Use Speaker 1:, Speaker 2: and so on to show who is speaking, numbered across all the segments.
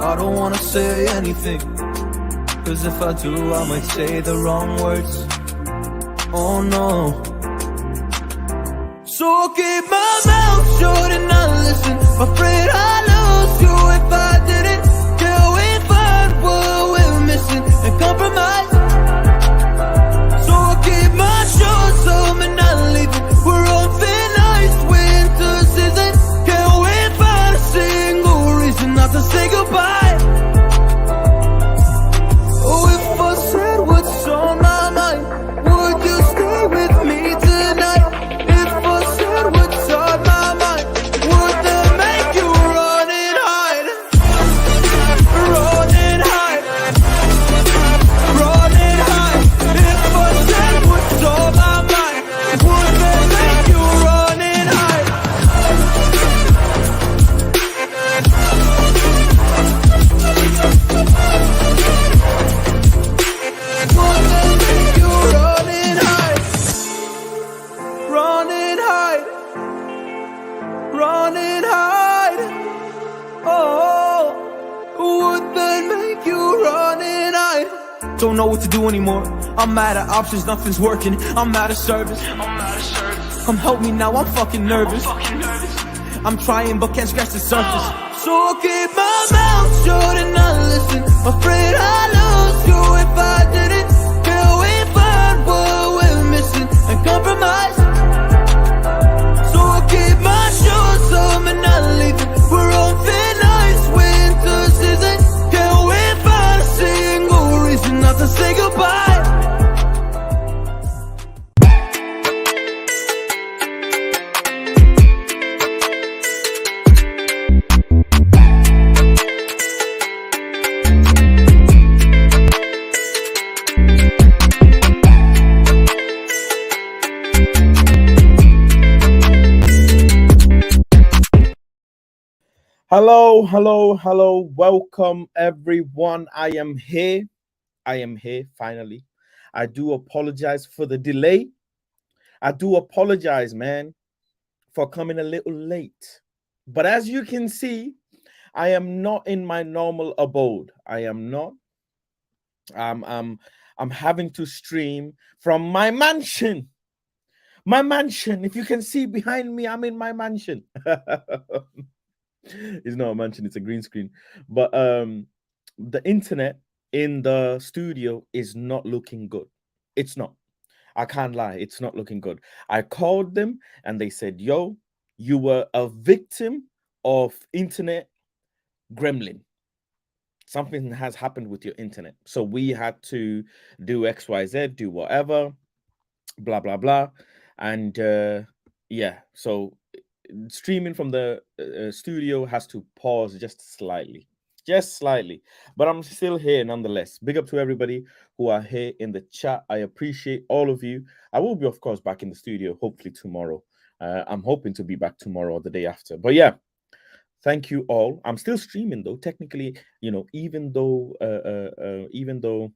Speaker 1: I don't wanna say anything, cause if I do I might say the wrong words. Oh no. So I'll keep my mouth shut and not listen. Afraid I lose you if I didn't. Till we find what we're missing and compromise. So I'll keep my shorts home and not leaving. We're on thin ice, winter season. Can't we find a single reason not to say goodbye? Oh, if I said what's on my mind, would you stay with me tonight? If I said what's on my mind, would that make you run and hide? Run and hide. Run and hide. If I said what's on my mind, would that make you run and hide? Would that make you run and hide? Run and hide. Run and hide. Oh, would that make you run and hide? Don't know what to do anymore. I'm mad at options, nothing's working. I'm out of service. Come help me now, I'm fucking nervous. I'm trying but can't scratch the surface. So I'll keep my mouth shut and not listen. Afraid I lose you if I didn't. Till we find what we're missing and compromise. So I'll keep my shorts home and not leaving. We're on thin ice, winter season. Can't we find a single reason not to say goodbye?
Speaker 2: Hello, hello, hello. Welcome, everyone. I am here. Finally. I do apologize for the delay. I do apologize, man, for coming a little late. But as you can see, I am not in my normal abode. I am not. I'm having to stream from my mansion. My mansion. If you can see behind me, I'm in my mansion. It's not a mansion, it's a green screen. But the internet in the studio is not looking good. It's not. I can't lie, it's not looking good. I called them and they said, yo, you were a victim of internet gremlin. Something has happened with your internet. So we had to do XYZ, do whatever, blah, blah, blah. And yeah, so streaming from the studio has to pause just slightly, but I'm still here nonetheless. Big up to everybody who are here in the chat. I appreciate all of you. I will be, of course, back in the studio hopefully tomorrow. I'm hoping to be back tomorrow or the day after, but yeah, thank you all. I'm still streaming though, technically, you know, even though the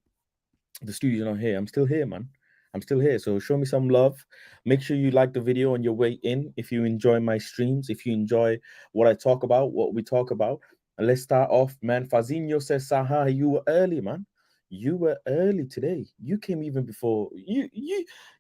Speaker 2: studio's not here, I'm still here, man. I'm still here. So show me some love. Make sure you like the video on your way in. If you enjoy my streams, if you enjoy what I talk about, what we talk about. And let's start off, man. Fazinho says, Saha, you were early, man. You were early today. You came even before you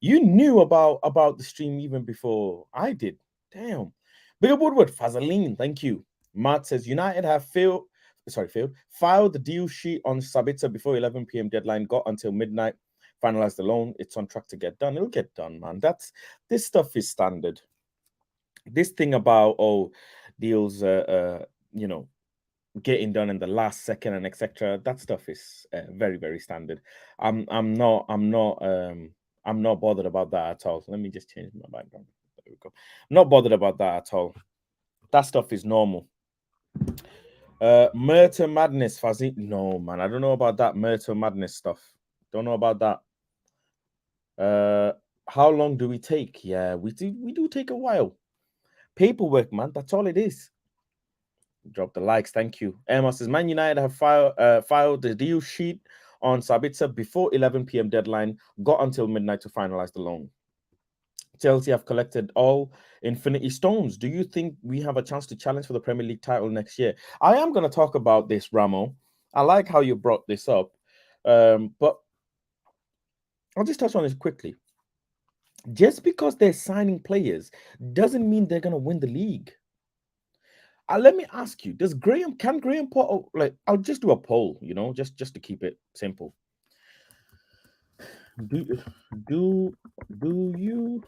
Speaker 2: knew about the stream even before I did. Damn. Big up Woodward, Fazaline, thank you. Matt says United have filed the deal sheet on Sabitzer before 11 p.m. deadline, got until midnight. Finalize the loan. It's on track to get done. It'll get done, man. This stuff is standard. This thing about deals, you know, getting done in the last second and etc. That stuff is very, very standard. I'm not bothered about that at all. Let me just change my background. There we go. I'm not bothered about that at all. That stuff is normal. Murder Madness, Fuzzy. No, man, I don't know about that Murder Madness stuff. Don't know about that. How long do we take? Yeah, we do take a while. Paperwork, man. That's all it is. Drop the likes, thank you. Emma says Man United have filed the deal sheet on Sabitzer before 11 p.m. deadline. Got until midnight to finalize the loan. Chelsea have collected all Infinity Stones. Do you think we have a chance to challenge for the Premier League title next year? I am going to talk about this, Ramo. I like how you brought this up, but I'll just touch on this quickly. Just because they're signing players doesn't mean they're going to win the league. Let me ask you: can Graham Potter, like? I'll just do a poll, just to keep it simple. Do you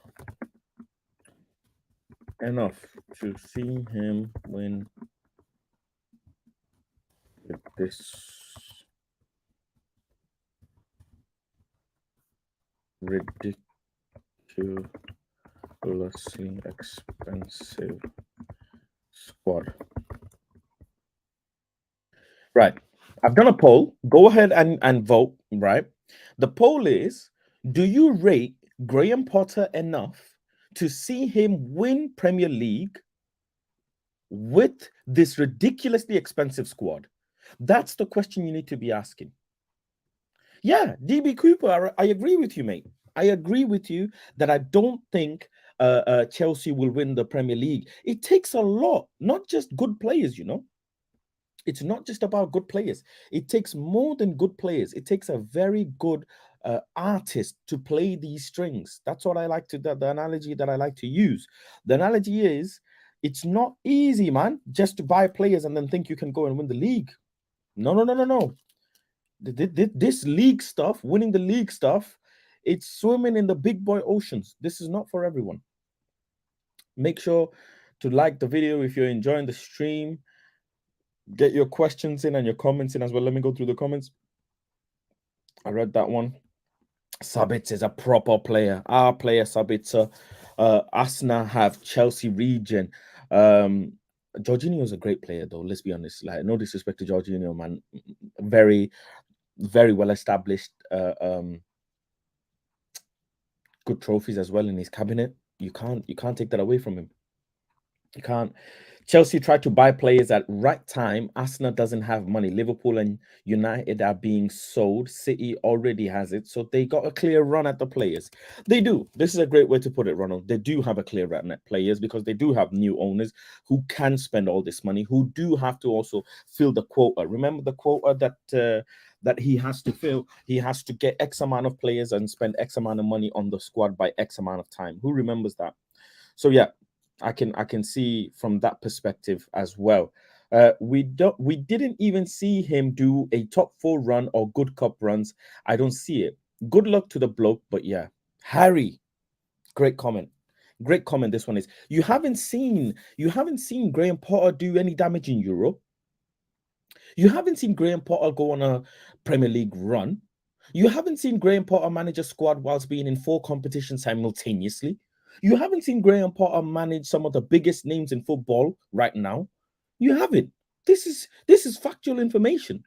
Speaker 2: enough to see him win with this ridiculously expensive squad? Right. I've done a poll. Go ahead and vote, right? The poll is, do you rate Graham Potter enough to see him win Premier League with this ridiculously expensive squad? That's the question you need to be asking. Yeah, DB Cooper, I agree with you, mate. I agree with you that I don't think Chelsea will win the Premier League. It takes a lot, not just good players, It's not just about good players. It takes more than good players. It takes a very good artist to play these strings. That's what I like to, the analogy that I like to use. The analogy is, it's not easy, man, just to buy players and then think you can go and win the league. No. This league stuff, winning the league stuff, it's swimming in the big boy oceans. This is not for everyone. Make sure to like the video if you're enjoying the stream. Get your questions in and your comments in as well. Let me go through the comments. I read that one. Sabitzer is a proper player. Our player Sabitzer. Arsenal have Chelsea region. Jorginho is a great player, though. Let's be honest. Like, no disrespect to Jorginho, man. Very, very well established. Good trophies as well in his cabinet. You can't take that away from him. You can't. Chelsea tried to buy players at right time. Arsenal doesn't have money. Liverpool and United are being sold. City already has it. So they got a clear run at the players. They do. This is a great way to put it, Ronald. They do have a clear run at players because they do have new owners who can spend all this money, who do have to also fill the quota. Remember the quota that he has to fill. He has to get X amount of players and spend X amount of money on the squad by X amount of time. Who remembers that? So yeah, I can see from that perspective as well. We didn't even see him do a top 4 run or good cup runs. I don't see it. Good luck to the bloke, but yeah, Harry, great comment. Great comment. This one is, you haven't seen Graham Potter do any damage in Europe. You haven't seen Graham Potter go on a Premier League run. You haven't seen Graham Potter manage a squad whilst being in 4 competitions simultaneously. You haven't seen Graham Potter manage some of the biggest names in football right now. You haven't. This is factual information.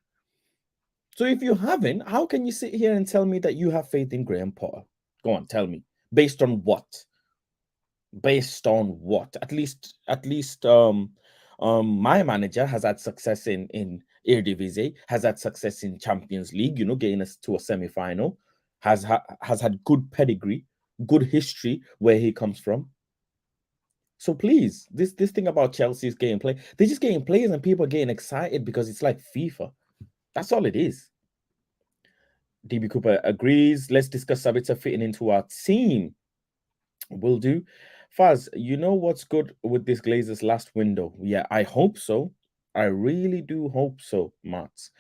Speaker 2: So if you haven't, how can you sit here and tell me that you have faith in Graham Potter? Go on, tell me. Based on what? Based on what? At least my manager has had success in Eredivisie, has had success in Champions League, getting us to a semi-final, has had good pedigree, good history where he comes from. So please, this thing about Chelsea's gameplay, they're just getting players and people are getting excited because it's like FIFA. That's all it is. DB Cooper agrees. Let's discuss Sabitzer fitting into our team. Will do. Faz, you know what's good with this Glazers last window? Yeah, I hope so. I really do hope so, Mats.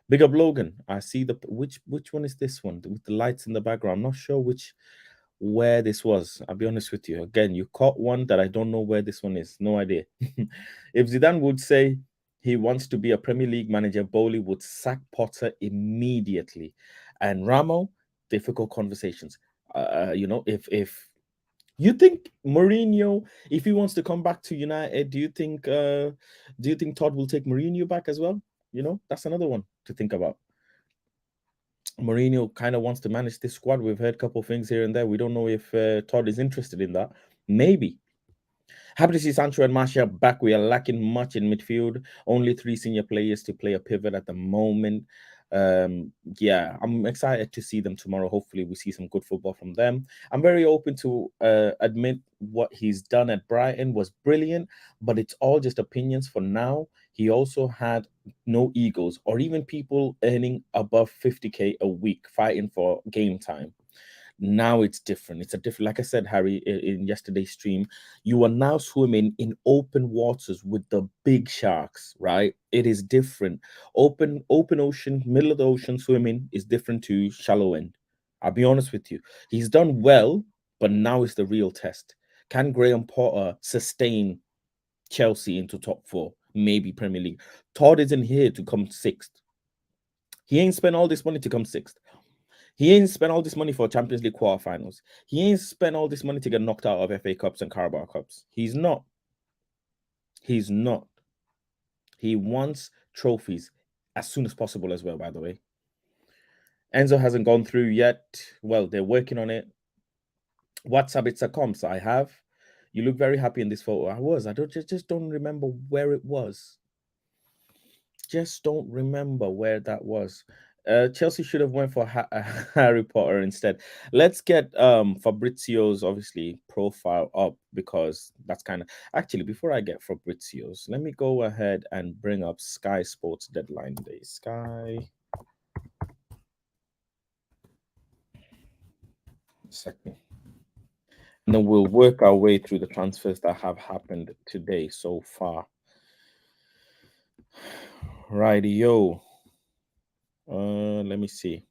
Speaker 2: Big up Logan. I see the which one is this one with the lights in the background? I'm not sure where this was. I'll be honest with you. Again, you caught one that I don't know where this one is. No idea. If Zidane would say he wants to be a Premier League manager, Bowley would sack Potter immediately. And Ramo, difficult conversations. If you think Mourinho, if he wants to come back to United, do you think Todd will take Mourinho back as well? That's another one to think about. Mourinho kind of wants to manage this squad. We've heard a couple of things here and there. We don't know if Todd is interested in that. Maybe. Happy to see Sancho and Martial back. We are lacking much in midfield. Only 3 senior players to play a pivot at the moment. Yeah, I'm excited to see them tomorrow. Hopefully, we see some good football from them. I'm very open to admit what he's done at Brighton was brilliant, but it's all just opinions for now. He also had no egos or even people earning above 50K a week fighting for game time. Now it's different. It's a different, like I said, Harry, in yesterday's stream, you are now swimming in open waters with the big sharks, right? It is different. Open ocean, middle of the ocean swimming is different to shallow end. I'll be honest with you. He's done well, but now is the real test. Can Graham Potter sustain Chelsea into top four? Maybe Premier League. Todd isn't here to come sixth. He ain't spent all this money to come sixth. He ain't spent all this money for Champions League quarterfinals. He ain't spent all this money to get knocked out of FA Cups and Carabao Cups. He's not. He's not. He wants trophies as soon as possible as well, by the way. Enzo hasn't gone through yet. Well, they're working on it. What Sabitzer comps I have. You look very happy in this photo. I just don't remember where it was. Just don't remember where that was. Chelsea should have went for Harry Potter instead. Let's get Fabrizio's obviously profile up because that's kind of actually before I get Fabrizio's, let me go ahead and bring up Sky Sports deadline day. Sky. Second. And then we'll work our way through the transfers that have happened today so far. Righty yo. Let me see.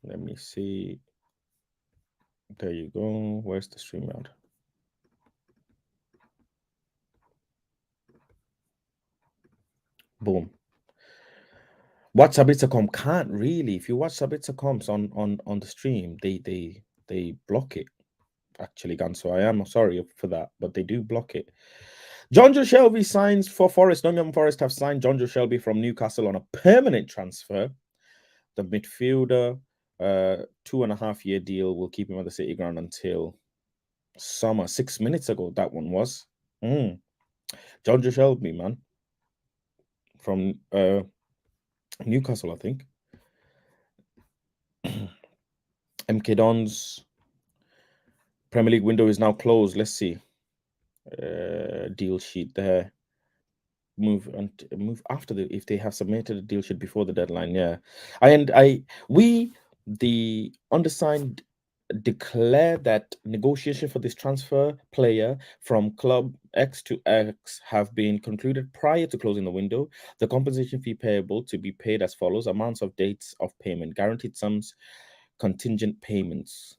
Speaker 2: Let me see. There you go. Where's the stream out? Boom. Watch Sabitzer comp can't really. If you watch Sabitzer comps on the stream, they block it. Actually, Ganso, I am sorry for that, but they do block it. Jonjo Shelby signs for Forest. Nottingham Forest have signed Jonjo Shelby from Newcastle on a permanent transfer. The midfielder, 2.5-year deal, will keep him at the City Ground until summer. 6 minutes ago, that one was. Jonjo Shelby, man, from Newcastle, I think. MK Dons Premier League window is now closed. Let's see. Deal sheet there. Move after if they have submitted a deal sheet before the deadline. Yeah, we the undersigned declare that negotiation for this transfer player from club X to X have been concluded prior to closing the window. The compensation fee payable to be paid as follows: amounts of dates of payment, guaranteed sums, contingent payments.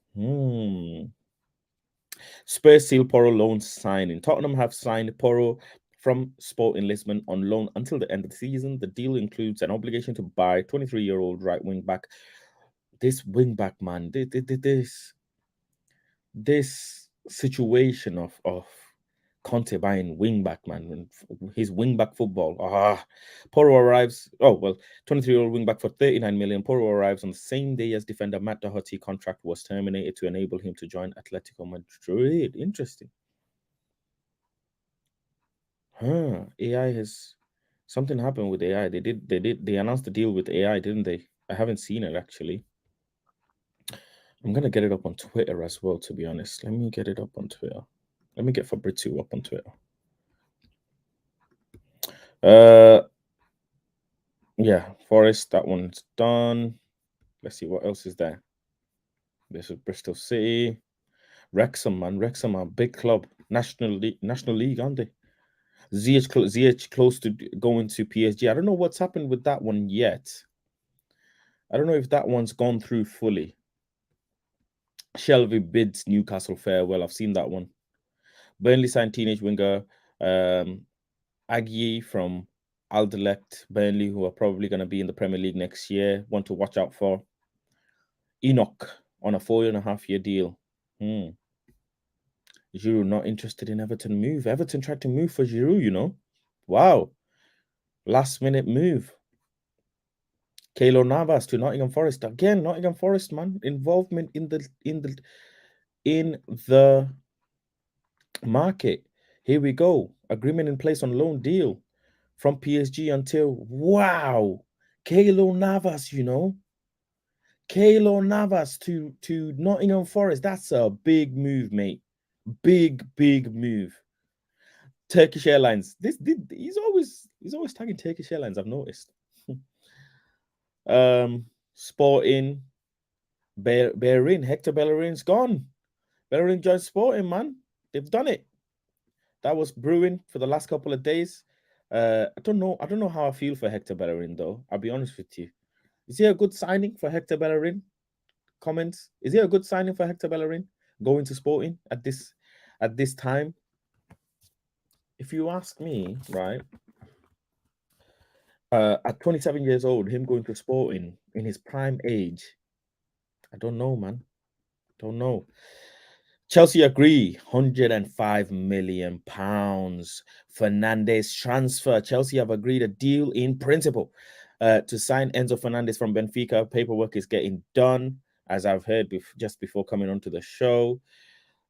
Speaker 2: Spurs seal Porro loan signing. Tottenham have signed Porro from Sporting Lisbon on loan until the end of the season. The deal includes an obligation to buy 23-year-old right wing back. This wing back, man, this situation of Conte buying wing back, man, his wing back football. Porro arrives. Oh well, 23-year-old wing back for 39 million. Porro arrives on the same day as defender Matt Doherty contract was terminated to enable him to join Atletico Madrid. Interesting. AI has something happened with AI. They announced the deal with AI, didn't they? I haven't seen it actually. I'm gonna get it up on Twitter as well, to be honest. Let me get it up on Twitter. Let me get Fabrizio up on Twitter. Yeah, Forest, that one's done. Let's see what else is there. This is Bristol City. Wrexham, man. Wrexham are a big club. National League, aren't they? Ziyech close to going to PSG. I don't know what's happened with that one yet. I don't know if that one's gone through fully. Shelby bids Newcastle farewell. I've seen that one. Burnley signed teenage winger Agui from Anderlecht. Burnley, who are probably going to be in the Premier League next year. One to watch out for. Enoch on a 4.5-year deal. Giroud not interested in Everton move. Everton tried to move for Giroud, you know. Wow. Last minute move. Keylor Navas to Nottingham Forest. Again, Nottingham Forest, man. Involvement in the market. Here we go. Agreement in place on loan deal. from PSG until wow, Keylor Navas, Keylor Navas to Nottingham Forest. That's a big move, mate. Big move. Turkish Airlines. He's always tagging Turkish Airlines. I've noticed. Sporting. Bellerin. Hector Bellerin's gone. Bellerin joined Sporting, man. They've done it. That was brewing for the last couple of days. I don't know. I don't know how I feel for Hector Bellerin, though. I'll be honest with you. Is he a good signing for Hector Bellerin? Comments. Is he a good signing for Hector Bellerin going to Sporting at this time? If you ask me, right, at 27 years old, him going to Sporting in his prime age, I don't know, man. Don't know. Chelsea agree, £105 million. Fernandez transfer. Chelsea have agreed a deal in principle to sign Enzo Fernandez from Benfica. Paperwork is getting done, as I've heard just before coming onto the show.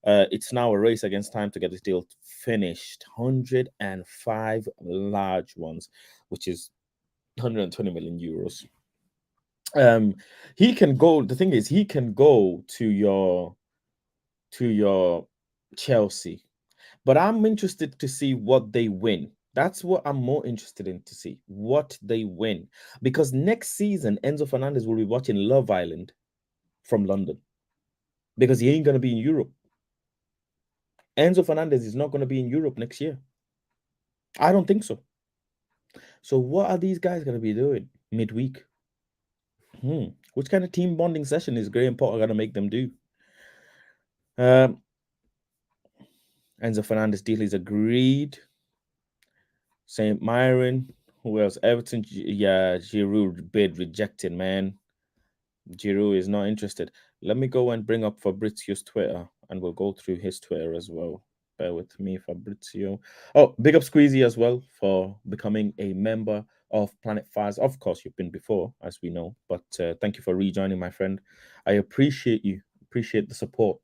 Speaker 2: It's now a race against time to get this deal finished. 105 large ones, which is 120 million euros. He can go. The thing is, he can go to your Chelsea, but I'm interested to see what they win. That's what I'm more interested in to see what they win, because next season Enzo Fernandez will be watching Love Island from London because he ain't gonna be in Europe. Enzo Fernandez is not gonna be in Europe next year. I don't think so. So what are these guys gonna be doing midweek? Which kind of team bonding session is Graham Potter gonna make them do? Enzo Fernandez deal is agreed. St. Myron, who else? Everton, yeah, Giroud bid rejected, man. Giroud is not interested. Let me go and bring up Fabrizio's Twitter, and we'll go through his Twitter as well. Bear with me, Fabrizio. Oh, big up Squeezy as well for becoming a member of Planet Fires. Of course, you've been before, as we know, but thank you for rejoining, my friend. I appreciate you. Appreciate the support.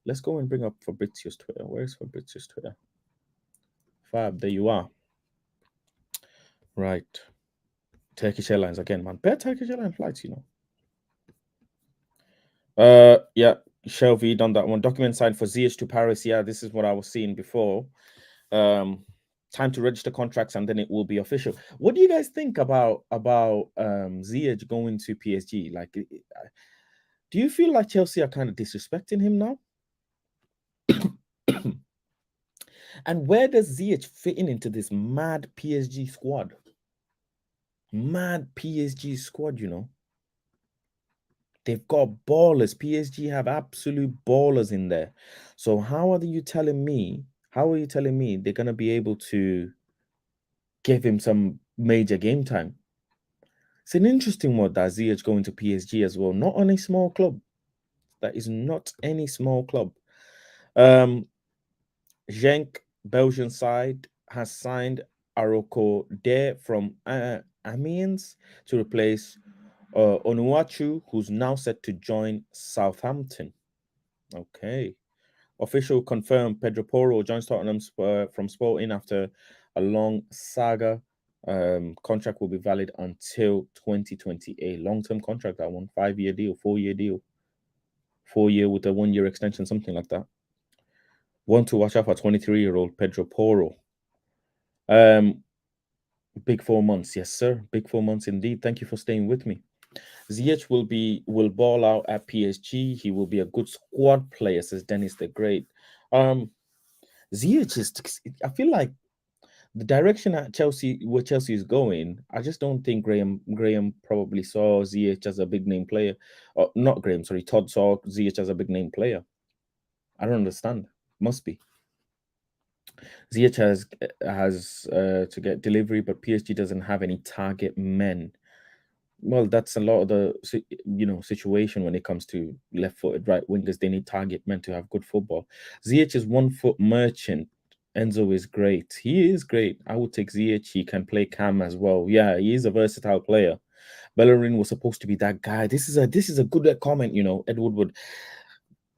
Speaker 2: Let's go and bring up Fabrizio's Twitter. Where's Fabrizio's Twitter? Fab, there you are. Right. Turkish Airlines again, man. Better Turkish Airlines flights, Yeah, Shelby done that one. Document signed for Ziyech to Paris. Yeah, this is what I was seeing before. Time to register contracts and then it will be official. What do you guys think about Ziyech going to PSG? Like, do you feel like Chelsea are kind of disrespecting him now? And where does Ziyech fit into this mad PSG squad? Mad PSG squad, They've got ballers. PSG have absolute ballers in there. So how are you telling me? How are you telling me they're gonna be able to give him some major game time? It's an interesting one that Ziyech going to PSG as well. Not on a small club. That is not any small club. Genk, Belgian side, has signed Aroko Dare from Amiens to replace Onuachu, who's now set to join Southampton. Okay. Official confirmed Pedro Porro joins Tottenham from Sporting after a long saga. Contract will be valid until 2028. Long-term contract, that one. 5-year deal, 4-year deal. 4-year with a 1-year extension, something like that. One to watch out for 23-year-old Pedro Porro. Big 4 months, yes, sir. Big 4 months indeed. Thank you for staying with me. Ziyech will ball out at PSG. He will be a good squad player, says Dennis the Great. Ziyech is. I feel like the direction at where Chelsea is going. I just don't think Graham probably saw Ziyech as a big name player. Or not Graham, sorry. Todd saw Ziyech as a big name player. I don't understand. Must be. Ziyech has to get delivery, but PSG doesn't have any target men. Well, that's a lot of the situation when it comes to left-footed right wingers. They need target men to have good football. Ziyech is 1-foot merchant. Enzo is great. He is great. I would take Ziyech. He can play cam as well. Yeah, he is a versatile player. Bellerin was supposed to be that guy. This is a good comment. Edward Wood.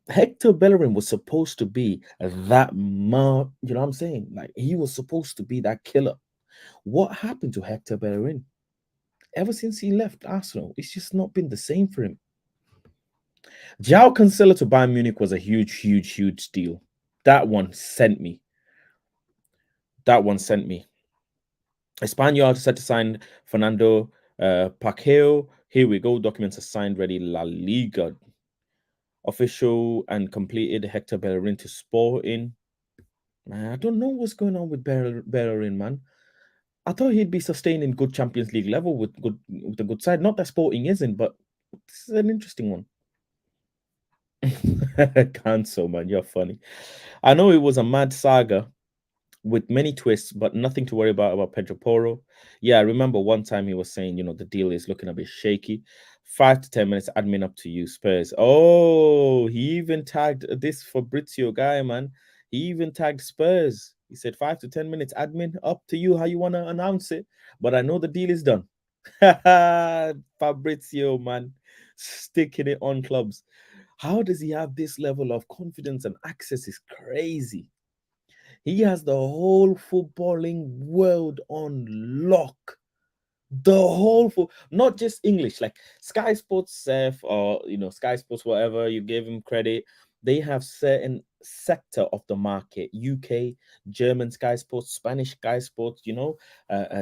Speaker 2: Hector Bellerin was supposed to be that. You know what I'm saying? Like, he was supposed to be that killer. What happened to Hector Bellerin? Ever since he left Arsenal, it's just not been the same for him. João Cancelo to Bayern Munich was a huge deal. That one sent me. That one sent me. Espanyol set to sign Fernando Paqueo. Here we go. Documents are signed, ready. La Liga. Official and completed. Hector Bellerin to Sporting. Man, I don't know what's going on with Bellerin, man. I thought he'd be sustaining good Champions League level with a good side. Not that Sporting isn't, but this is an interesting one. Cancel, man. You're funny. I know it was a mad saga with many twists, but nothing to worry about Pedro Porro. Yeah, I remember one time he was saying, the deal is looking a bit shaky. 5 to 10 minutes admin up to you, Spurs. Oh, he even tagged this Fabrizio guy, man. He even tagged Spurs. He said 5 to 10 minutes admin up to you how you want to announce it. But I know the deal is done. Fabrizio, man, sticking it on clubs. How does he have this level of confidence and access is crazy. He has the whole footballing world on lock. The whole not just English, like Sky Sports or Sky Sports, whatever you give him credit. They have certain sector of the market: UK, German Sky Sports, Spanish Sky Sports,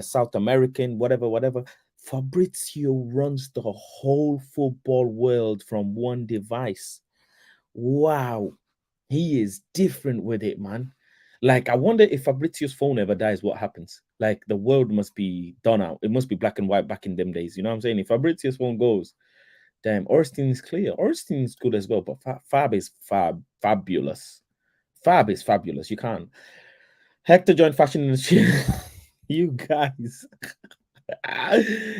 Speaker 2: South American, whatever. Fabrizio runs the whole football world from one device. Wow, he is different with it, man. Like, I wonder if Fabrizio's phone ever dies, what happens? Like, the world must be done out. It must be black and white back in them days. You know what I'm saying? If Fabrizio's phone goes, damn, Orstein is clear. Orstein is good as well, but Fab is fabulous. Fab is fabulous. You can't. Hector joined fashion industry. You guys.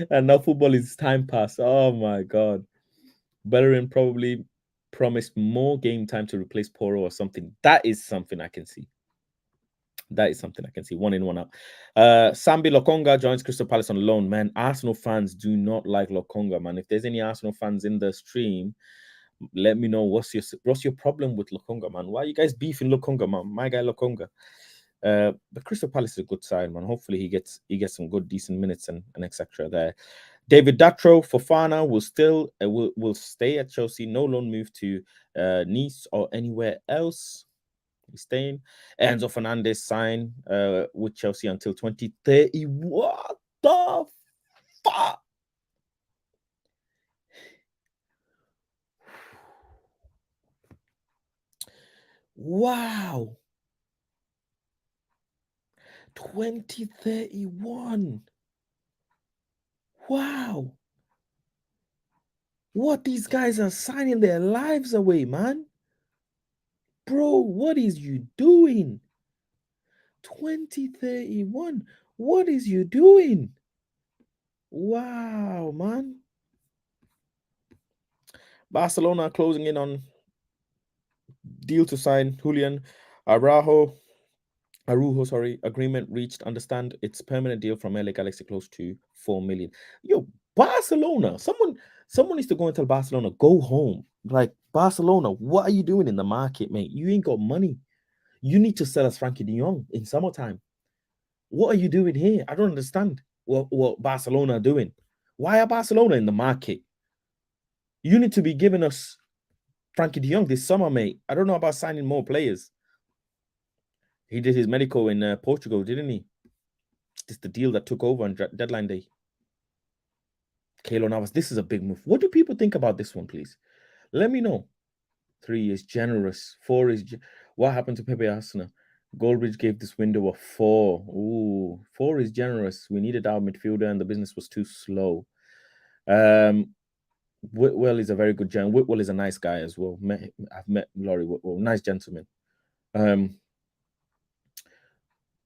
Speaker 2: And now football is time pass. Oh my god. Bellerin probably promised more game time to replace Poro or something. That is something I can see. That is something I can see. One in, one out. Sambi Lokonga joins Crystal Palace on loan. Man, Arsenal fans do not like Lokonga, man. If there's any Arsenal fans in the stream, let me know what's your problem with Lokonga, man. Why are you guys beefing Lokonga, man? My guy Lokonga. But Crystal Palace is a good side, man. Hopefully he gets some good, decent minutes and etc. there. David Datro Fofana will still will stay at Chelsea. No loan move to Nice or anywhere else. He's staying. Enzo Fernandez signed with Chelsea until 2030. What the fuck? Wow. 2031. Wow. What these guys are signing their lives away, man. Bro, what is you doing? 2031. What is you doing? Wow, man. Barcelona closing in on deal to sign Julian Araujo, agreement reached. Understand it's permanent deal from LA Galaxy close to 4 million. Yo, Barcelona, someone needs to go and tell Barcelona, go home. Like, Barcelona, what are you doing in the market, mate? You ain't got money. You need to sell us Frankie de Jong in summertime. What are you doing here? I don't understand what Barcelona are doing. Why are Barcelona in the market? You need to be giving us Frankie de Jong this summer, mate. I don't know about signing more players. He did his medical in Portugal, didn't he? It's the deal that took over on deadline day. Keylor Navas, this is a big move. What do people think about this one, please? Let me know. 3 is generous. 4 is... What happened to Pepe Arsenal? Goldbridge gave this window a 4. Ooh, 4 is generous. We needed our midfielder and the business was too slow. Whitwell is a very good gen. Whitwell is a nice guy as well. I've met Laurie Whitwell. Nice gentleman.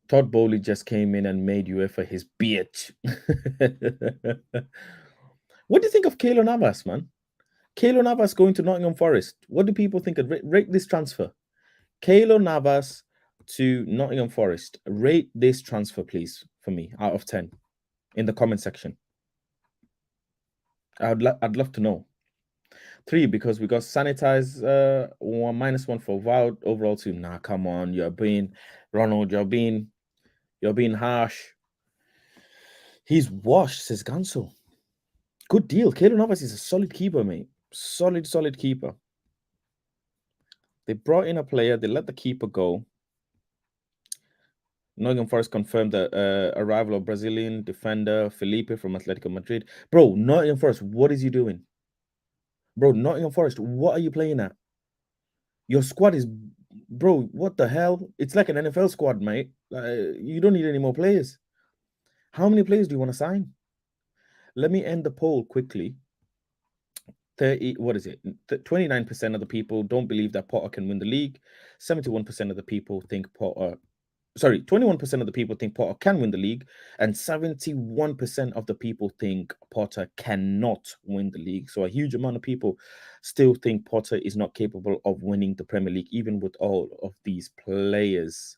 Speaker 2: Todd Bowley just came in and made UEFA his bitch. What do you think of Keylor Navas, man? Keylor Navas going to Nottingham Forest. What do people think of rate this transfer? Keylor Navas to Nottingham Forest. Rate this transfer, please, for me, out of 10 in the comment section. I'd love to know. 3 because we got sanitize -1 for Wild overall 2. Nah, come on, you're being Ronald. You're being harsh. He's washed, says Ganso. Good deal. Keylor Navas is a solid keeper, mate. Solid keeper. They brought in a player. They let the keeper go. Nottingham Forest confirmed the arrival of Brazilian defender Felipe from Atletico Madrid. Bro, Nottingham Forest, what is you doing? Bro, Nottingham Forest, what are you playing at? Your squad is, bro, what the hell? It's like an NFL squad, mate. You don't need any more players. How many players do you want to sign? Let me end the poll quickly. 29% of the people don't believe that Potter can win the league. 71% of the people think Potter 21% of the people think Potter can win the league, and 71% of the people think Potter cannot win the league. So a huge amount of people still think Potter is not capable of winning the Premier League, even with all of these players.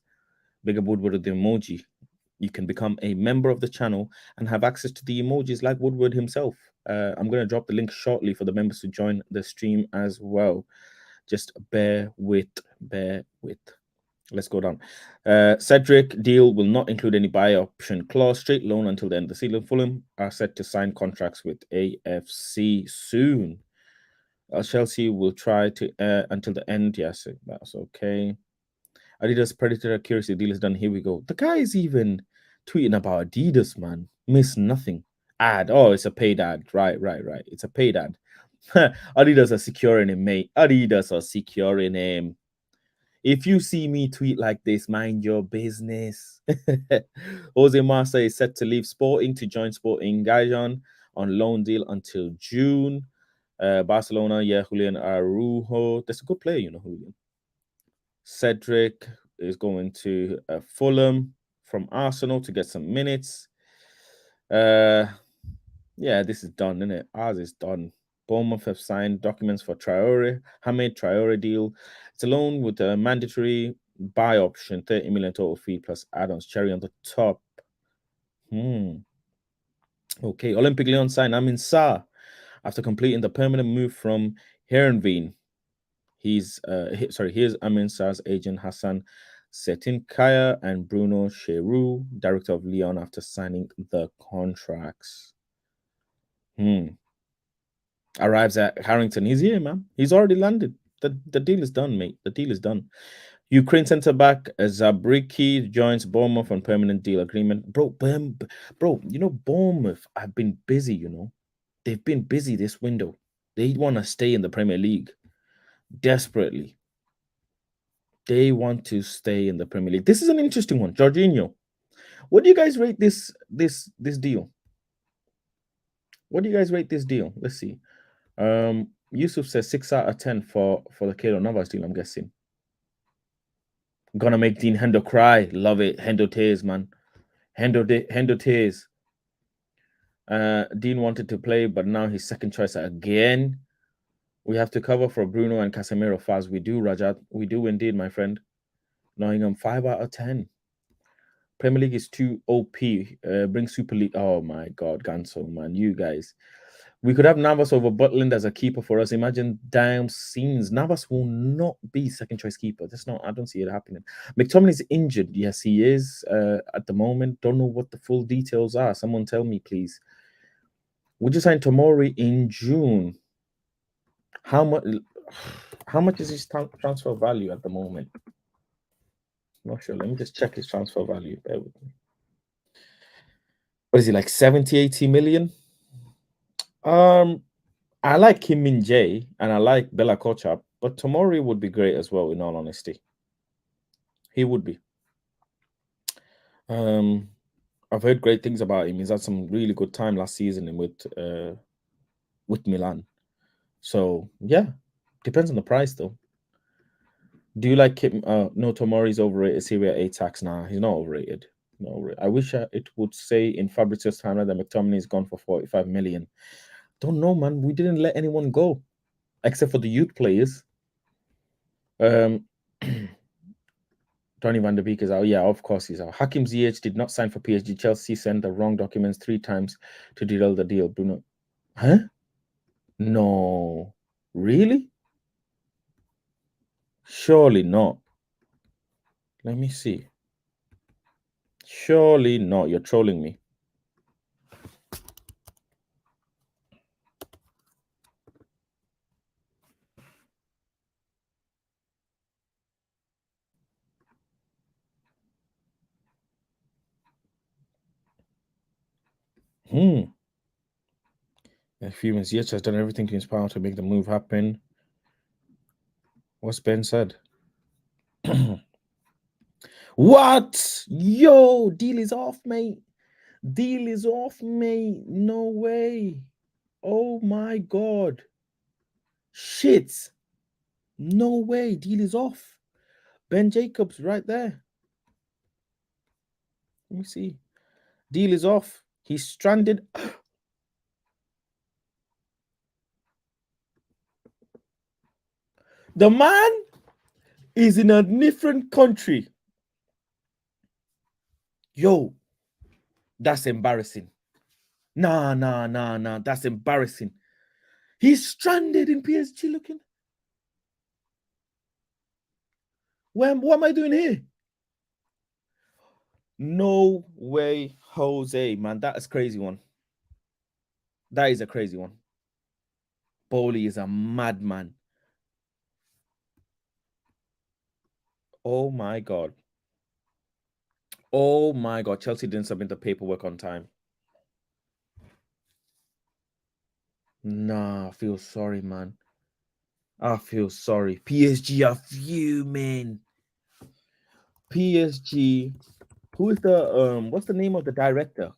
Speaker 2: Big up Woodward with the emoji. You can become a member of the channel and have access to the emojis like Woodward himself. I'm going to drop the link shortly for the members to join the stream as well. Just bear with. Let's go down. Cedric deal will not include any buy option clause. Straight loan until the end of the season. Fulham are set to sign contracts with AFC soon. Chelsea will try to until the end. Yes, that's okay. Adidas Predator Accuracy deal is done. Here we go. The guy is even tweeting about Adidas, man. Miss nothing. Ad. Oh, it's a paid ad. Right. It's a paid ad. Adidas are securing him, mate. Adidas are securing him. If you see me tweet like this, mind your business. Jose Massa is set to leave Sporting to join Sporting Gajan on loan deal until June. Barcelona, yeah, Julian Arujo. That's a good player, you know, Julian. Cedric is going to Fulham from Arsenal to get some minutes. Yeah, this is done, isn't it? Ours is done. Bournemouth have signed documents for Hamid Traore deal. It's a loan with a mandatory buy option, 30 million total fee plus add-ons. Cherry on the top. Okay, Olympic Lyon signed Amin Sarr after completing the permanent move from Heerenveen. Here's Amin Sarr's agent Hassan Setinkaya and Bruno Cheroux, director of Lyon, after signing the contracts. Arrives at Harrington. He's here, man. He's already landed. The deal is done, mate. The deal is done. Ukraine centre back Zabriki joins Bournemouth on permanent deal agreement. Bro, you know, Bournemouth have been busy, you know. They've been busy this window. They want to stay in the Premier League desperately. They want to stay in the Premier League. This is an interesting one. Jorginho. What do you guys rate this deal? What do you guys rate this deal? Let's see. Yusuf says 6 out of 10 for the Keylor Navas deal, I'm guessing. Gonna make Dean Hendo cry. Love it. Hendo tears, man. Hendo tears. Dean wanted to play, but now he's second choice again. We have to cover for Bruno and Casemiro fast. We do, Rajat. We do indeed, my friend. Nottingham 5 out of 10. Premier League is too OP. Bring Super League. Oh my God, Ganso, man. You guys. We could have Navas over Butland as a keeper for us. Imagine damn scenes. Navas will not be second choice keeper. That's not. I don't see it happening. McTominay is injured. Yes, he is at the moment. Don't know what the full details are. Someone tell me, please. Would you sign Tomori in June? How much? How much is his transfer value at the moment? Not sure. Let me just check his transfer value. Bear with me. What is he, like 70, 80 million? I like Kim Min Jae and I like Bella Kochap, but Tomori would be great as well, in all honesty. He would be. I've heard great things about him. He's had some really good time last season with Milan. So yeah, depends on the price though. Do you like Kim? No, Tomori's overrated. Syria A tax. Nah, he's not overrated. No, I wish it would say in Fabrizio's time that McTominay is gone for 45 million. Don't know, man. We didn't let anyone go except for the youth players. Donny van der Beek is out. Yeah, of course he's out. Hakim Ziyech did not sign for PSG. Chelsea sent the wrong documents 3 times to derail the deal. Bruno. Huh? No. Really? Surely not. Let me see. Surely not. You're trolling me. A few minutes. Ziyech has done everything in his power to make the move happen. What's Ben said? What? Yo, deal is off, mate. Deal is off, mate. No way. Oh my god. Shit. No way. Deal is off. Ben Jacobs right there. Let me see. Deal is off. He's stranded. The man is in a different country. Yo, that's embarrassing. Nah. That's embarrassing. He's stranded in PSG looking. What am I doing here? No way, Jose, man. That is crazy one. That is a crazy one. Bowley is a madman. Oh my god. Oh my god. Chelsea didn't submit the paperwork on time. Nah, I feel sorry, man. I feel sorry. PSG are fuming. PSG. Who is the what's the name of the director?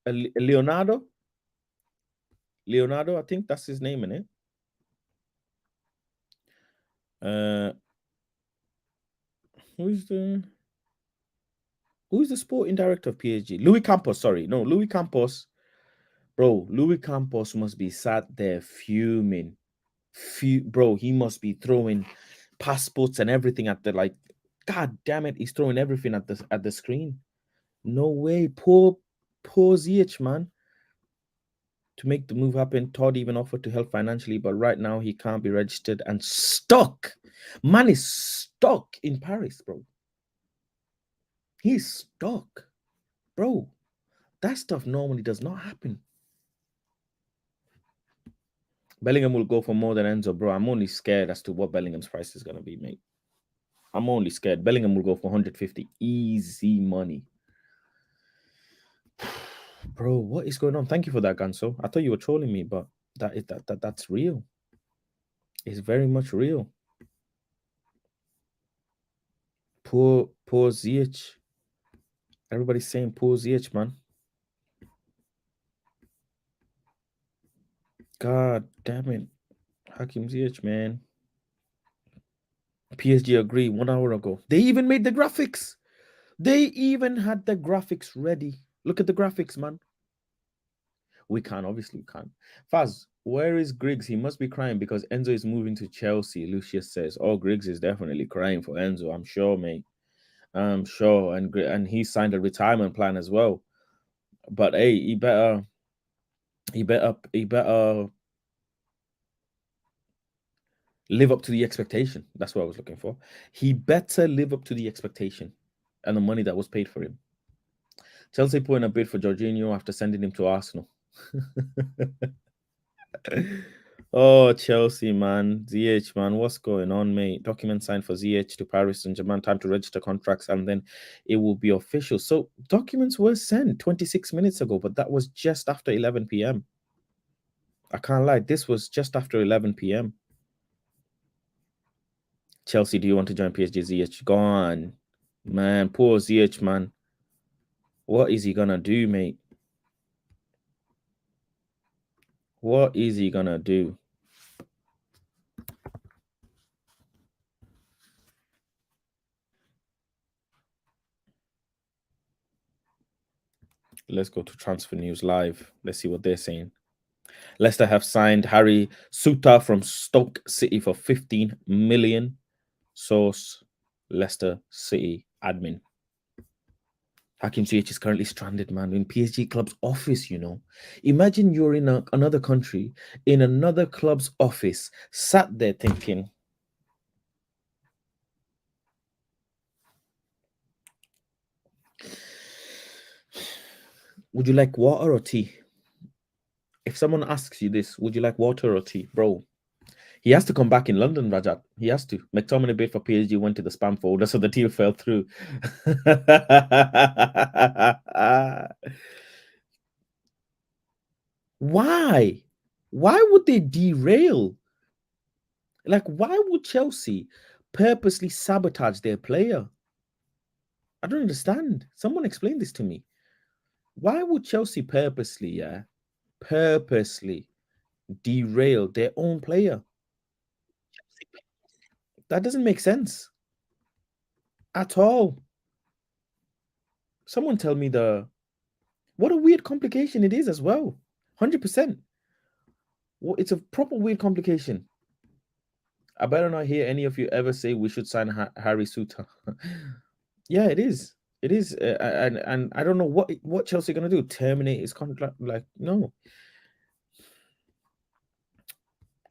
Speaker 2: Leonardo? Leonardo, I think that's his name, in it. Who's the sporting director of PSG? Louis Campos, sorry. No, Louis Campos. Bro, Louis Campos must be sat there fuming. Bro, he must be throwing passports and everything at the, like, god damn it, he's throwing everything at the screen. No way. Poor Ziyech, man. To make the move happen, Todd even offered to help financially, but right now he can't be registered and stuck. Man is stuck in Paris, bro. He's stuck. Bro, that stuff normally does not happen. Bellingham will go for more than Enzo, bro. I'm only scared as to what Bellingham's price is going to be, mate. I'm only scared. Bellingham will go for 150. Easy money. Bro, what is going on? Thank you for that, Ganso. I thought you were trolling me, but that's real. It's very much real. Poor Ziyech. Everybody's saying poor Ziyech, man. God damn it. Hakim Ziyech, man. PSG agree 1 hour ago. They even made the graphics. They even had the graphics ready. Look at the graphics, man. We can, obviously we can. Faz, where is Griggs? He must be crying because Enzo is moving to Chelsea, Lucius says. Oh, Griggs is definitely crying for Enzo, I'm sure, mate. I'm sure. And he signed a retirement plan as well. But hey, he better live up to the expectation. That's what I was looking for. He better live up to the expectation and the money that was paid for him. Chelsea put in a bid for Jorginho after sending him to Arsenal. Oh, Chelsea, man. Ziyech, man. What's going on, mate? Document signed for Ziyech to Paris Saint-Germain. Time to register contracts, and then it will be official. So documents were sent 26 minutes ago, but that was just after 11 p.m. I can't lie. This was just after 11 p.m. Chelsea, do you want to join PSG? Ziyech, gone. Man, poor Ziyech, man. What is he going to do, mate? What is he going to do? Let's go to Transfer News Live. Let's see what they're saying. Leicester have signed Harry Suter from Stoke City for 15 million. Source, Leicester City admin. Hakim Ziyech is currently stranded, man, in PSG club's office, you know. Imagine you're in another country, in another club's office, sat there thinking, would you like water or tea? If someone asks you this, would you like water or tea? Bro, he has to come back in London, Rajat. He has to. McTominay bid for PSG went to the spam folder, so the deal fell through. Why? Why would they derail? Like, why would Chelsea purposely sabotage their player? I don't understand. Someone explain this to me. Why would Chelsea purposely derail their own player? That doesn't make sense at all. Someone tell me what a weird complication it is as well. 100%. Well, it's a proper weird complication. I better not hear any of you ever say we should sign Harry Suter. Yeah, it is. It is, and I don't know what Chelsea are gonna do. Terminate his contract? Like, no.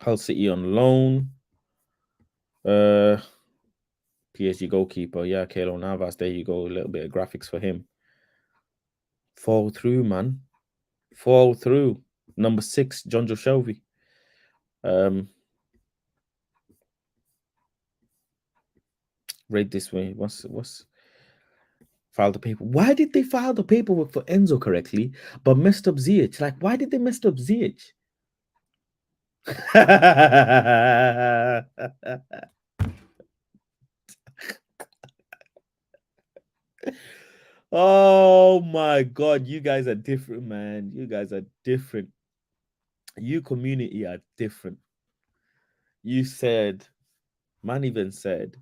Speaker 2: Hull City on loan. PSG goalkeeper. Yeah, Keylor Navas. There you go. A little bit of graphics for him. Fall through, man. Fall through. Number 6, John Joe Shelby. Read this way. What's file the paper? Why did they file the paperwork for Enzo correctly, but messed up Ziyech? Like, why did they mess up Ziyech? Oh my god, you guys are different, man. You guys are different. You community are different. You said, man even said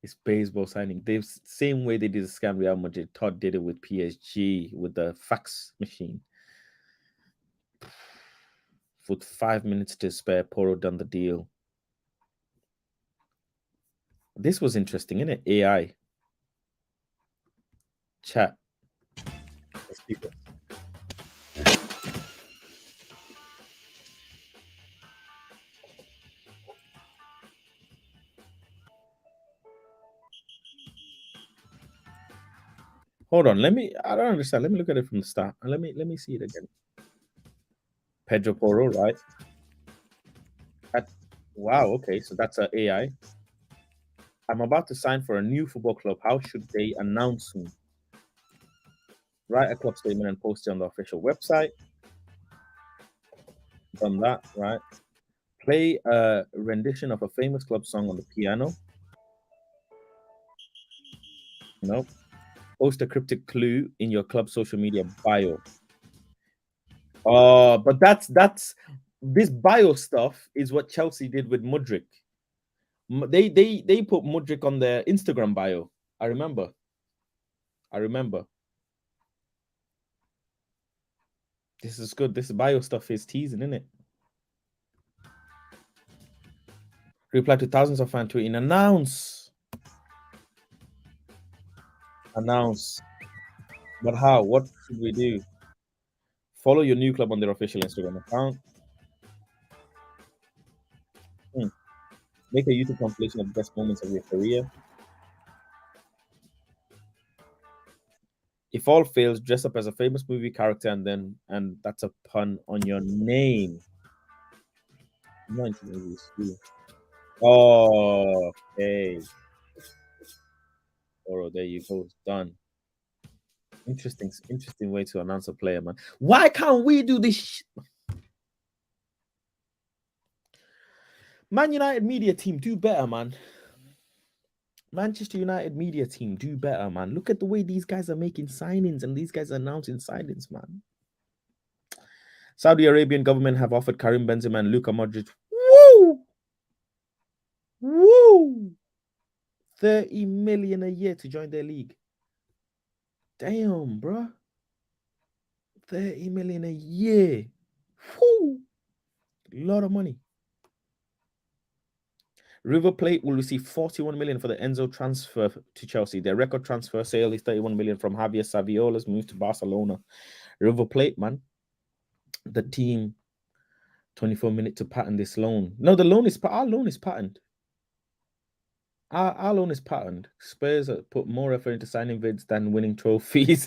Speaker 2: it's baseball signing. They same way they did the scam Real Madrid. Todd did it with PSG with the fax machine. With 5 minutes to spare, Poro done the deal. This was interesting, isn't it? AI chat. Hold on, I don't understand. Let me look at it from the start. And let me see it again. Pedro Poro, right? Wow, okay, so that's an AI. I'm about to sign for a new football club. How should they announce me? Write a club statement and post it on the official website. Done that, right? Play a rendition of a famous club song on the piano. Nope. Post a cryptic clue in your club social media bio. Oh, but that's this bio stuff is what Chelsea did with Mudryk. They put Mudryk on their Instagram bio. I remember. This is good. This bio stuff is teasing, isn't it? Reply to thousands of fans tweeting. Announce. But how? What should we do? Follow your new club on their official Instagram account. Make a YouTube compilation of the best moments of your career. If all fails, dress up as a famous movie character and that's a pun on your name. Oh, okay. Oh, there you go. Done. Interesting way to announce a player, man. Why can't we do this? Man United media team, do better, man. Manchester United media team, do better, man. Look at the way these guys are making signings and these guys are announcing signings, man. Saudi Arabian government have offered Karim Benzema and Luka Modric. Woo! Woo! 30 million a year to join their league. Damn, bro. 30 million a year. Woo! Lot of money. River Plate will receive 41 million for the Enzo transfer to Chelsea. Their record transfer sale is 31 million from Javier Saviola's move to Barcelona. River Plate, man. The team 24 minutes to pattern this loan. No, our loan is patterned. Our loan is patterned. Spurs put more effort into signing vids than winning trophies.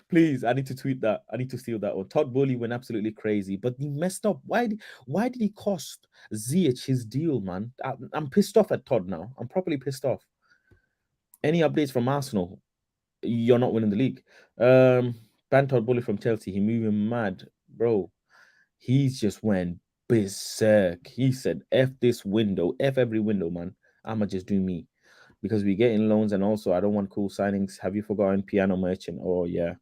Speaker 2: Please, I need to tweet that. I need to steal that one. Todd Bowley went absolutely crazy, but he messed up. Why did he cost Ziyech his deal, man? I'm pissed off at Todd now. I'm properly pissed off. Any updates from Arsenal? You're not winning the league. Banton Bully from Chelsea, he moving mad, bro. He's just went berserk. He said, "F this window, F every window, man. I'ma just do me." Because we get in loans and also I don't want cool signings. Have you forgotten Piano Merchant? Oh yeah.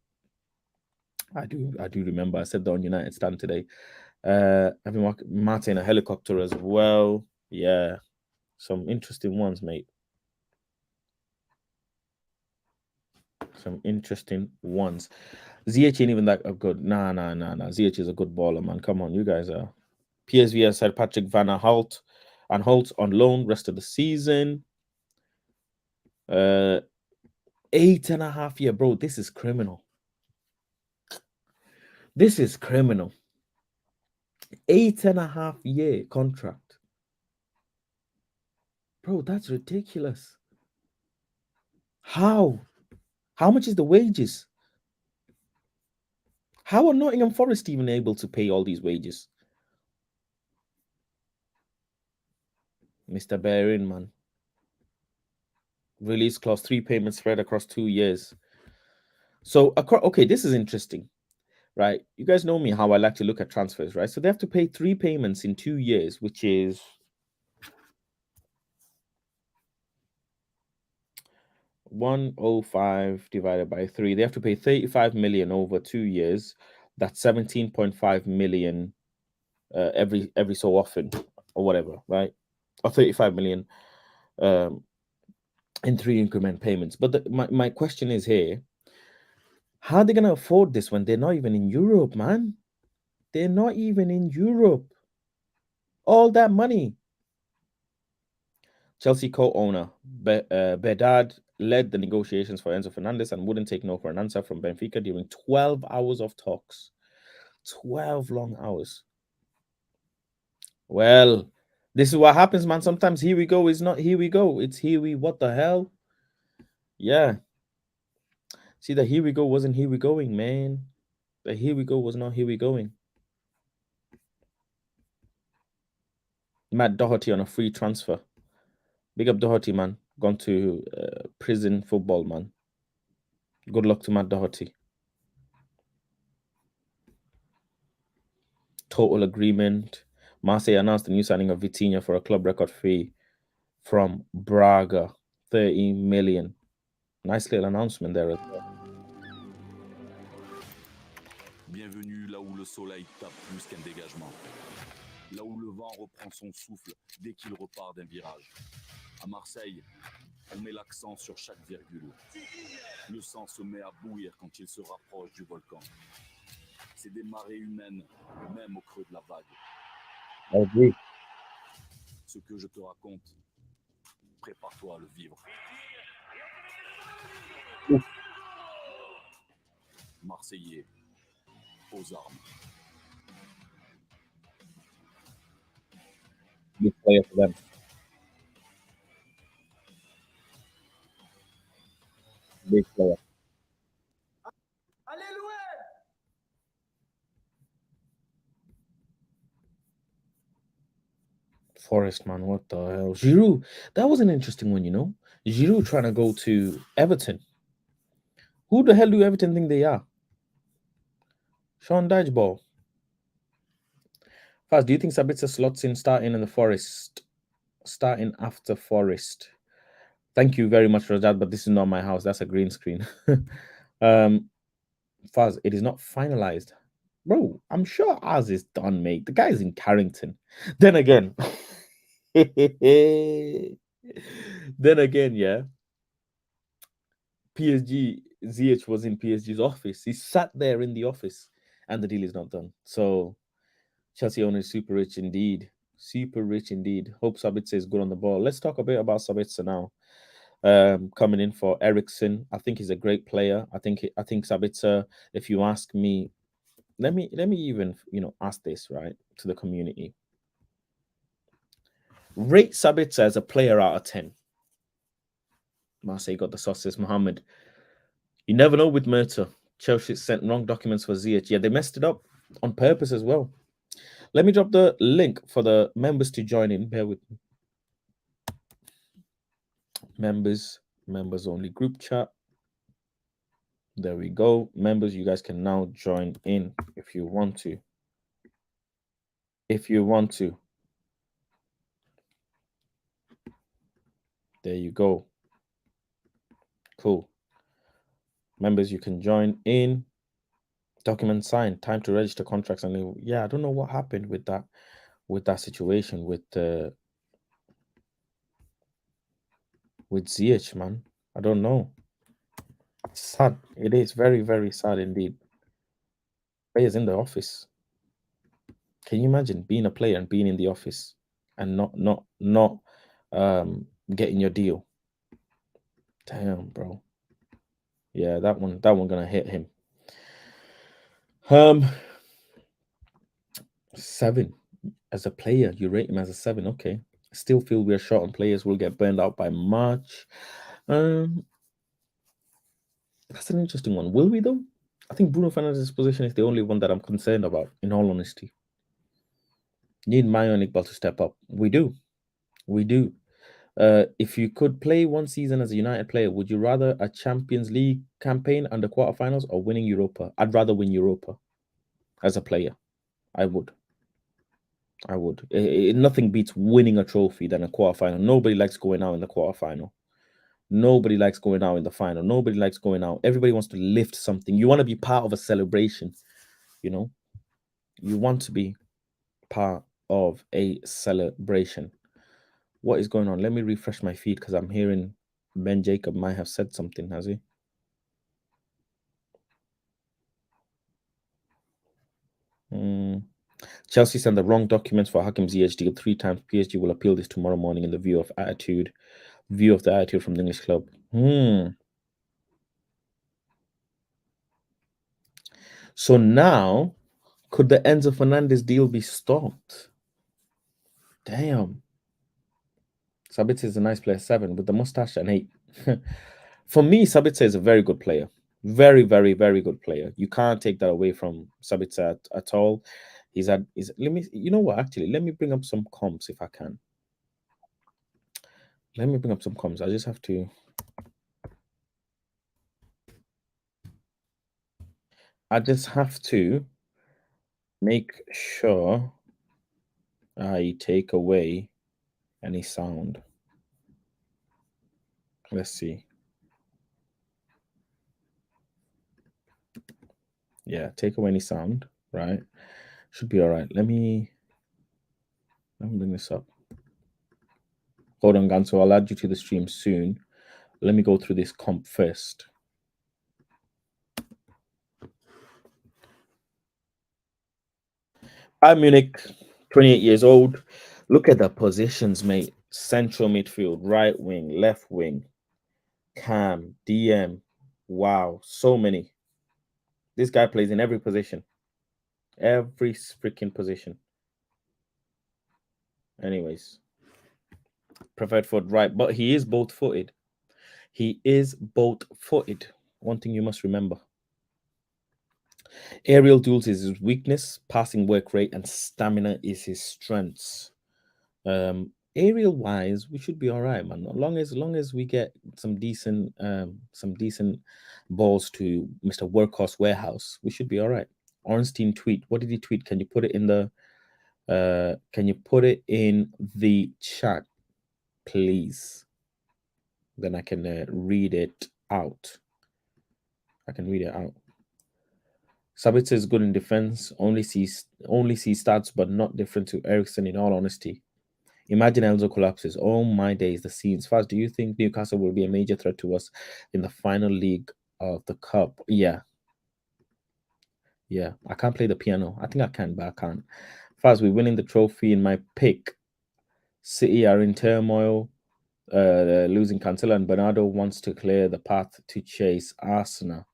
Speaker 2: I do remember. I said that on United Stand today. Having Martin a helicopter as well. Yeah. Some interesting ones, mate. Some interesting ones. Ziyech ain't even that good. Nah. Ziyech is a good baller, man. Come on, you guys are. PSV has said Patrick Van Holt and Holt on loan rest of the season. 8.5 year, bro. This is criminal. This is criminal. 8.5 year contract. Bro, that's ridiculous. How? How much is the wages? How are Nottingham Forest even able to pay all these wages? Mr. Bellerin, man. Release clause, 3 payments spread across 2 years. So, okay, this is interesting, right? You guys know me how I like to look at transfers, right? So they have to pay 3 payments in 2 years, which is 105 divided by 3. They have to pay 35 million over 2 years. That's 17.5 million every so often or whatever, right? Or 35 million in 3 increment payments. But my question is here, how are they going to afford this when they're not even in Europe, man? They're not even in Europe. All that money. Chelsea co-owner Bedard led the negotiations for Enzo Fernandez and wouldn't take no for an answer from Benfica during 12 hours of talks. 12 long hours. Well, this is what happens, man. Sometimes here we go is not here we go. It's here we what the hell? Yeah. See, the here we go wasn't here we going, man. The here we go was not here we going. Matt Doherty on a free transfer. Big up Doherty, man. Gone to prison football, man. Good luck to Matt Doherty. Total agreement. Marseille announced the new signing of Vitinha for a club record fee from Braga. 30 million. Nice little announcement there as well.
Speaker 3: Bienvenue là où le soleil tape plus qu'un dégagement. Là où le vent reprend son souffle dès qu'il repart d'un virage. À Marseille, on met l'accent sur chaque virgule. Le sang se met à bouillir quand il se rapproche du volcan. C'est des marées humaines, même au creux de la vague.
Speaker 2: Oui.
Speaker 3: Ce que je te raconte, prépare-toi à le vivre.
Speaker 2: Ouf.
Speaker 3: Marseillais, aux armes.
Speaker 2: Big player for them. Big player. Forest, man, what the hell? Giroud, that was an interesting one, you know. Giroud trying to go to Everton. Who the hell do Everton think they are? Sean Dodgeball. Fast, do you think Sabitzer slots in starting in the Forest? Starting after Forest. Thank you very much for that, but this is not my house. That's a green screen. Faz, it is not finalized. Bro, I'm sure ours is done, mate. The guy's in Carrington. Then again, yeah. PSG, Ziyech was in PSG's office. He sat there in the office and the deal is not done. So Chelsea owner is super rich indeed. Super rich indeed. Hope Sabitzer is good on the ball. Let's talk a bit about Sabitzer now. Coming in for Eriksen. I think he's a great player. I think Sabitzer, if you ask me, let me even ask this right to the community. Rate Sabitzer as a player out of 10. Marseille got the sauces, Mohammed. You never know with Murta. Chelsea sent wrong documents for Ziyech. Yeah, they messed it up on purpose as well. Let me drop the link for the members to join in. Bear with me. Members only group chat. There we go. Members, you guys can now join in if you want to. If you want to. There you go. Cool. Members, you can join in. Document signed. Time to register contracts. And yeah, I don't know what happened with that situation with Ziyech, man. I don't know. It's sad. It is very, very sad indeed. Players in the office. Can you imagine being a player and being in the office and not getting your deal? Damn, bro. Yeah, that one gonna hit him. 7 as a player. You rate him as a 7. Okay. Still feel we're short on players. Will get burned out by March. That's an interesting one. Will we though? I think Bruno Fernandes' position is the only one that I'm concerned about, in all honesty. Need Mayo and Iqbal to step up. We do. If you could play one season as a United player, would you rather a Champions League campaign and the quarterfinals or winning Europa? I'd rather win Europa as a player. I would. Nothing beats winning a trophy than a quarterfinal. Nobody likes going out in the quarterfinal. Nobody likes going out in the final. Nobody likes going out. Everybody wants to lift something. You want to be part of a celebration. You want to be part of a celebration. What is going on? Let me refresh my feed because I'm hearing Ben Jacob might have said something, has he? Chelsea sent the wrong documents for Hakim Ziyech deal 3 times. PSG will appeal this tomorrow morning in the view of the attitude from the English club. So now, could the Enzo Fernandez deal be stopped? Damn. Sabitzer is a nice player, 7 with the mustache and 8. For me, Sabitzer is a very good player. Very, very, very good player. You can't take that away from Sabitzer at all. Let me, you know what, actually, let me bring up some comps if I can. Let me bring up some comps. I just have to. Make sure I take away any sound. Let's see. Yeah, take away any sound, right? Should be all right. Let me bring this up. Hold on, Ganso. I'll add you to the stream soon. Let me go through this comp first. Bayern Munich, 28 years old. Look at the positions, mate. Central midfield, right wing, left wing, cam, DM. Wow, so many. This guy plays in every position. Every freaking position. Anyways. Preferred foot, right. But he is both-footed. One thing you must remember. Aerial duels is his weakness. Passing work rate and stamina is his strengths. Aerial wise, we should be all right, man. As long as we get some decent balls to Mr. Workhorse Warehouse, we should be all right. Ornstein tweet. What did he tweet? Can you put it in the chat, please? Then I can read it out. Sabitzer is good in defense. Only sees stats, but not different to Eriksen. In all honesty. Imagine Enzo collapses. Oh my days, the scenes. Fast, do you think Newcastle will be a major threat to us in the final league of the cup? Yeah. I can't play the piano. I think I can, but I can't. Fast, we're winning the trophy in my pick. City are in turmoil. Losing Cancelo, and Bernardo wants to clear the path to chase Arsenal.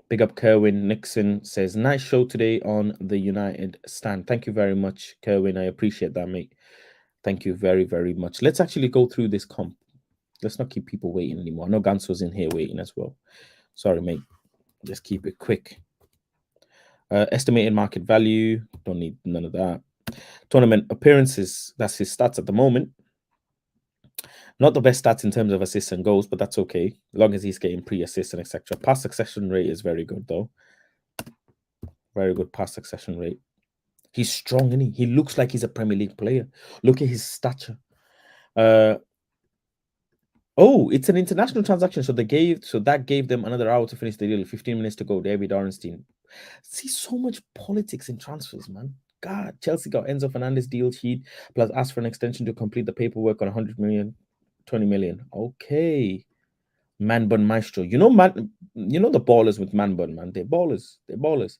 Speaker 2: Big up Kerwin Nixon says, nice show today on the United stand. Thank you very much, Kerwin. I appreciate that, mate. Thank you very, very much. Let's actually go through this comp. Let's not keep people waiting anymore. I know Ganso's in here waiting as well. Sorry, mate. Just keep it quick. Estimated market value. Don't need none of that. Tournament appearances. That's his stats at the moment. Not the best stats in terms of assists and goals, but that's okay. As long as he's getting pre-assists and etc. Pass succession rate is very good, though. Very good pass succession rate. He's strong, isn't he? He looks like he's a Premier League player. Look at his stature. Oh, it's an international transaction, so that gave them another hour to finish the deal. 15 minutes to go. David Orenstein. See so much politics in transfers, man. God, Chelsea got Enzo Fernandez deal sheet plus asked for an extension to complete the paperwork on 100 million, 20 million. Okay. Man bun maestro. You know the ballers with man bun, man. They're ballers. They're ballers.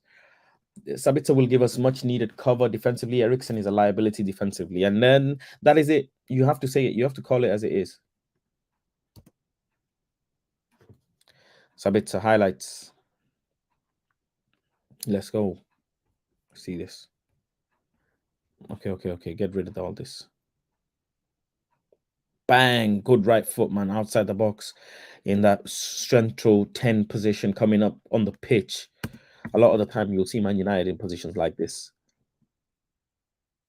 Speaker 2: Sabitzer will give us much needed cover defensively. Eriksen is a liability defensively. And then that is it. You have to say it. You have to call it as it is. Sabitzer highlights. Let's go. See this. Okay. Get rid of all this. Bang. Good right foot, man. Outside the box. In that central 10 position coming up on the pitch. A lot of the time you'll see Man United in positions like this.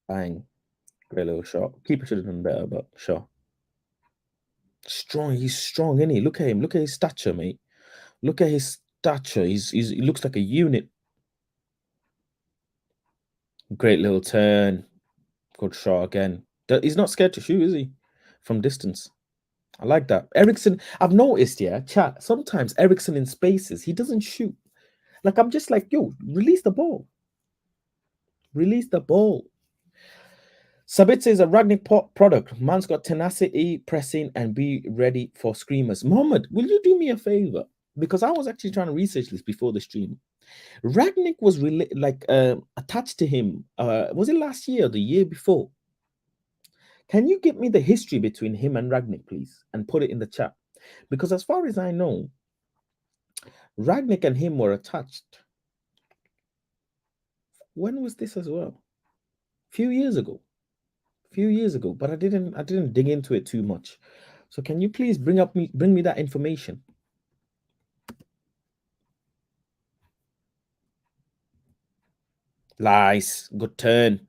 Speaker 2: Bang. Great little shot. Keeper should have done better, but sure. Strong. He's strong, isn't he? Look at him. Look at his stature, mate. Look at his stature. He looks like a unit. Great little turn. Good shot again. He's not scared to shoot, is he? From distance. I like that. Eriksen, I've noticed, chat, sometimes Eriksen in spaces, he doesn't shoot. Like, I'm just like, yo, release the ball. Release the ball. Sabitzer is a Ragnick product. Man's got tenacity, pressing, and be ready for screamers. Mohammed, will you do me a favor? Because I was actually trying to research this before the stream. Ragnick was attached to him. Was it last year or the year before? Can you give me the history between him and Ragnick, please, and put it in the chat? Because as far as I know, Ragnick and him were attached. When was this as well? A few years ago, but I didn't dig into it too much. So can you please bring me that information? Nice, good turn.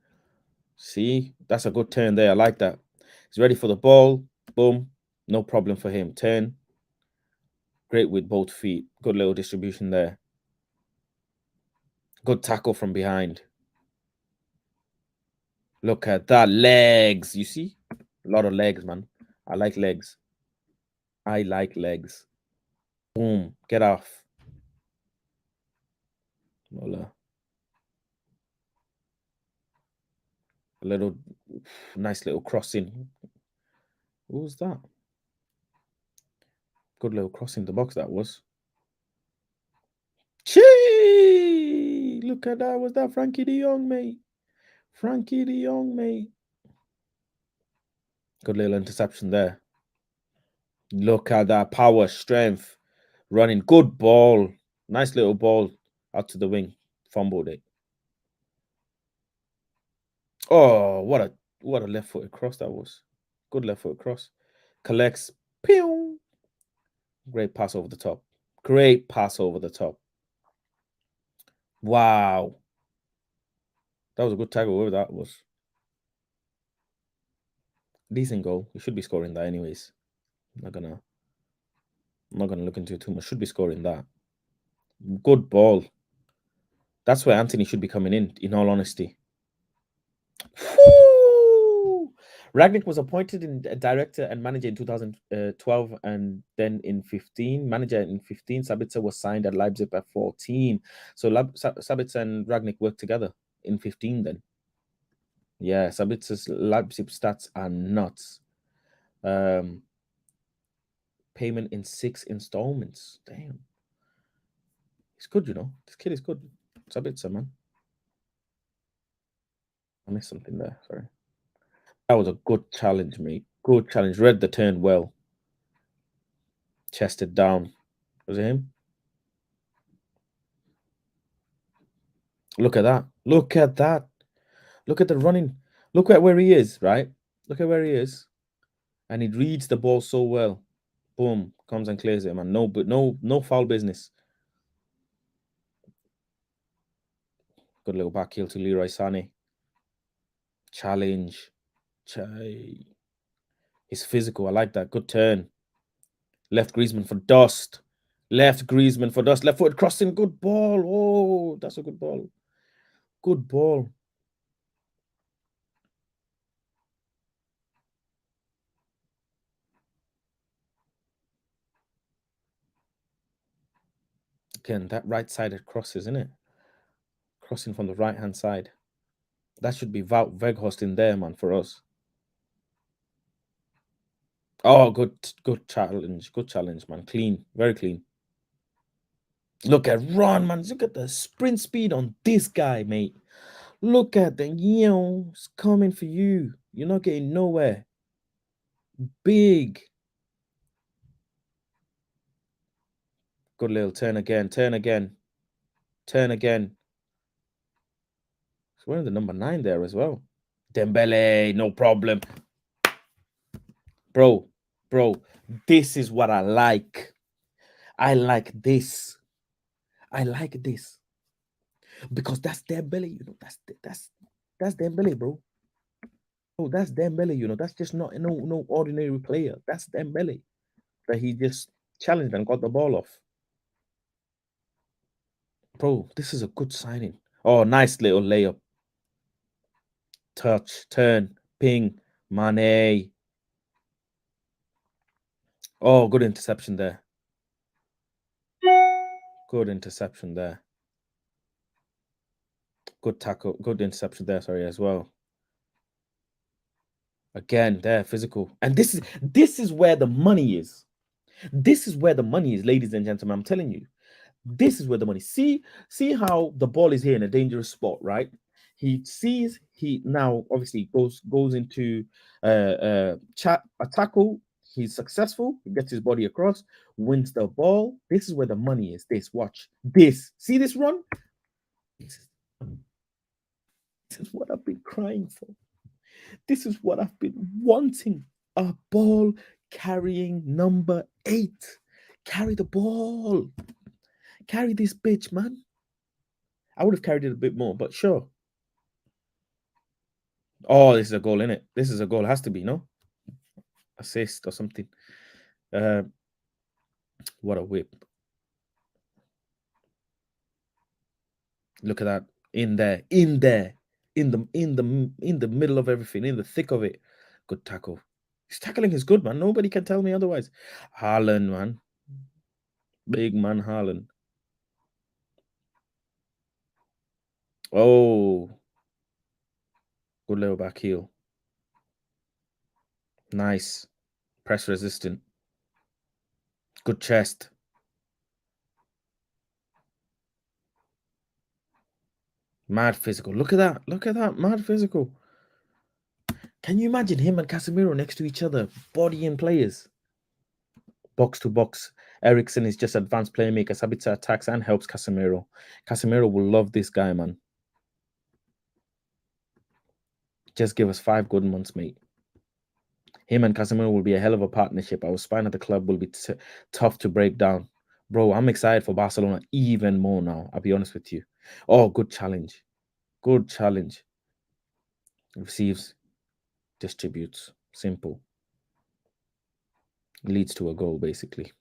Speaker 2: See, that's a good turn there. I like that. He's ready for the ball. Boom, no problem for him. Turn. Great with both feet. Good little distribution there. Good tackle from behind. Look at that. Legs. You see? A lot of legs, man. I like legs. I like legs. Boom. Get off. Voila. A little nice little crossing. What was that? Good little crossing the box that was. Chee! Look at that. Was that Frankie de Jong, mate? Frankie de Jong, mate. Good little interception there. Look at that power, strength, running. Good ball. Nice little ball out to the wing. Fumbled it. Oh, what a left-footed cross that was. Good left-footed cross. Collects. Pew. Great pass over the top. Great pass over the top. Wow. That was a good tackle, whoever that was. Decent goal. We should be scoring that anyways. I'm not gonna look into it too much. Should be scoring that. Good ball. That's where Anthony should be coming in all honesty. Woo! Ragnick was appointed in director and manager in 2012 and then in 15. Manager in 15. Sabitzer was signed at Leipzig at 14. So Sabitzer and Ragnick worked together in 15 then. Yeah, Sabitzer's Leipzig stats are nuts. Payment in 6 installments. Damn. He's good, you know. This kid is good. Sabitzer, man. I missed something there. Sorry. That was a good challenge, mate. Good challenge. Read the turn well. Chested down. Was it him? Look at that. Look at that. Look at the running. Look at where he is, right? Look at where he is. And he reads the ball so well. Boom. Comes and clears it, man. No foul business. Good little back heel to Leroy Sané. Challenge. He's physical. I like that. Good turn. Left Griezmann for dust. Left Griezmann for dust. Left foot crossing. Good ball. Oh, that's a good ball. Good ball. Again, that right-sided cross, isn't it? Crossing from the right-hand side. That should be Wout Weghorst in there, man, for us. Oh, good challenge. Good challenge, man. Clean. Very clean. Look at Ron, man. Look at the sprint speed on this guy, mate. Look at the it's coming for you. You're not getting nowhere. Big. Good little turn again. Turn again. Turn again. He's wearing the number 9 there as well. Dembele, no problem. Bro, this is what I like. I like this. I like this. Because that's Dembele, you know. That's Dembele, bro. Oh, that's Dembele, you know. That's just not no ordinary player. That's Dembele. That he just challenged and got the ball off. Bro, this is a good signing. Oh, nice little layup. Touch, turn, ping, Mane. Oh, good interception there. Good interception there. Good tackle, good interception there, sorry, as well. Again, there, physical. And this is where the money is. This is where the money is, ladies and gentlemen. I'm telling you. This is where the money. See how the ball is here in a dangerous spot, right? He sees he now obviously goes into a tackle. He's successful. He gets his body across, wins the ball. This is where the money is. This, watch this. See this run? This is what I've been crying for. This is what I've been wanting. A ball carrying number 8. Carry the ball. Carry this bitch, man. I would have carried it a bit more, but sure. Oh, this is a goal, innit? This is a goal. It has to be, no? Assist or something. What a whip. Look at that. In there. In the middle of everything, in the thick of it. Good tackle. His tackling is good, man. Nobody can tell me otherwise. Haaland, man. Big man Haaland. Oh. Good little back heel. Nice. Press resistant. Good chest. Mad physical. Look at that. Look at that. Mad physical. Can you imagine him and Casemiro next to each other? Body and players. Box to box. Eriksen is just advanced playmaker. Sabitzer attacks and helps Casemiro. Casemiro will love this guy, man. Just give us 5 good months, mate. Him and Casemiro will be a hell of a partnership. Our spine at the club will be tough to break down. Bro, I'm excited for Barcelona even more now. I'll be honest with you. Oh, good challenge. Good challenge. Receives, distributes. Simple. Leads to a goal, basically.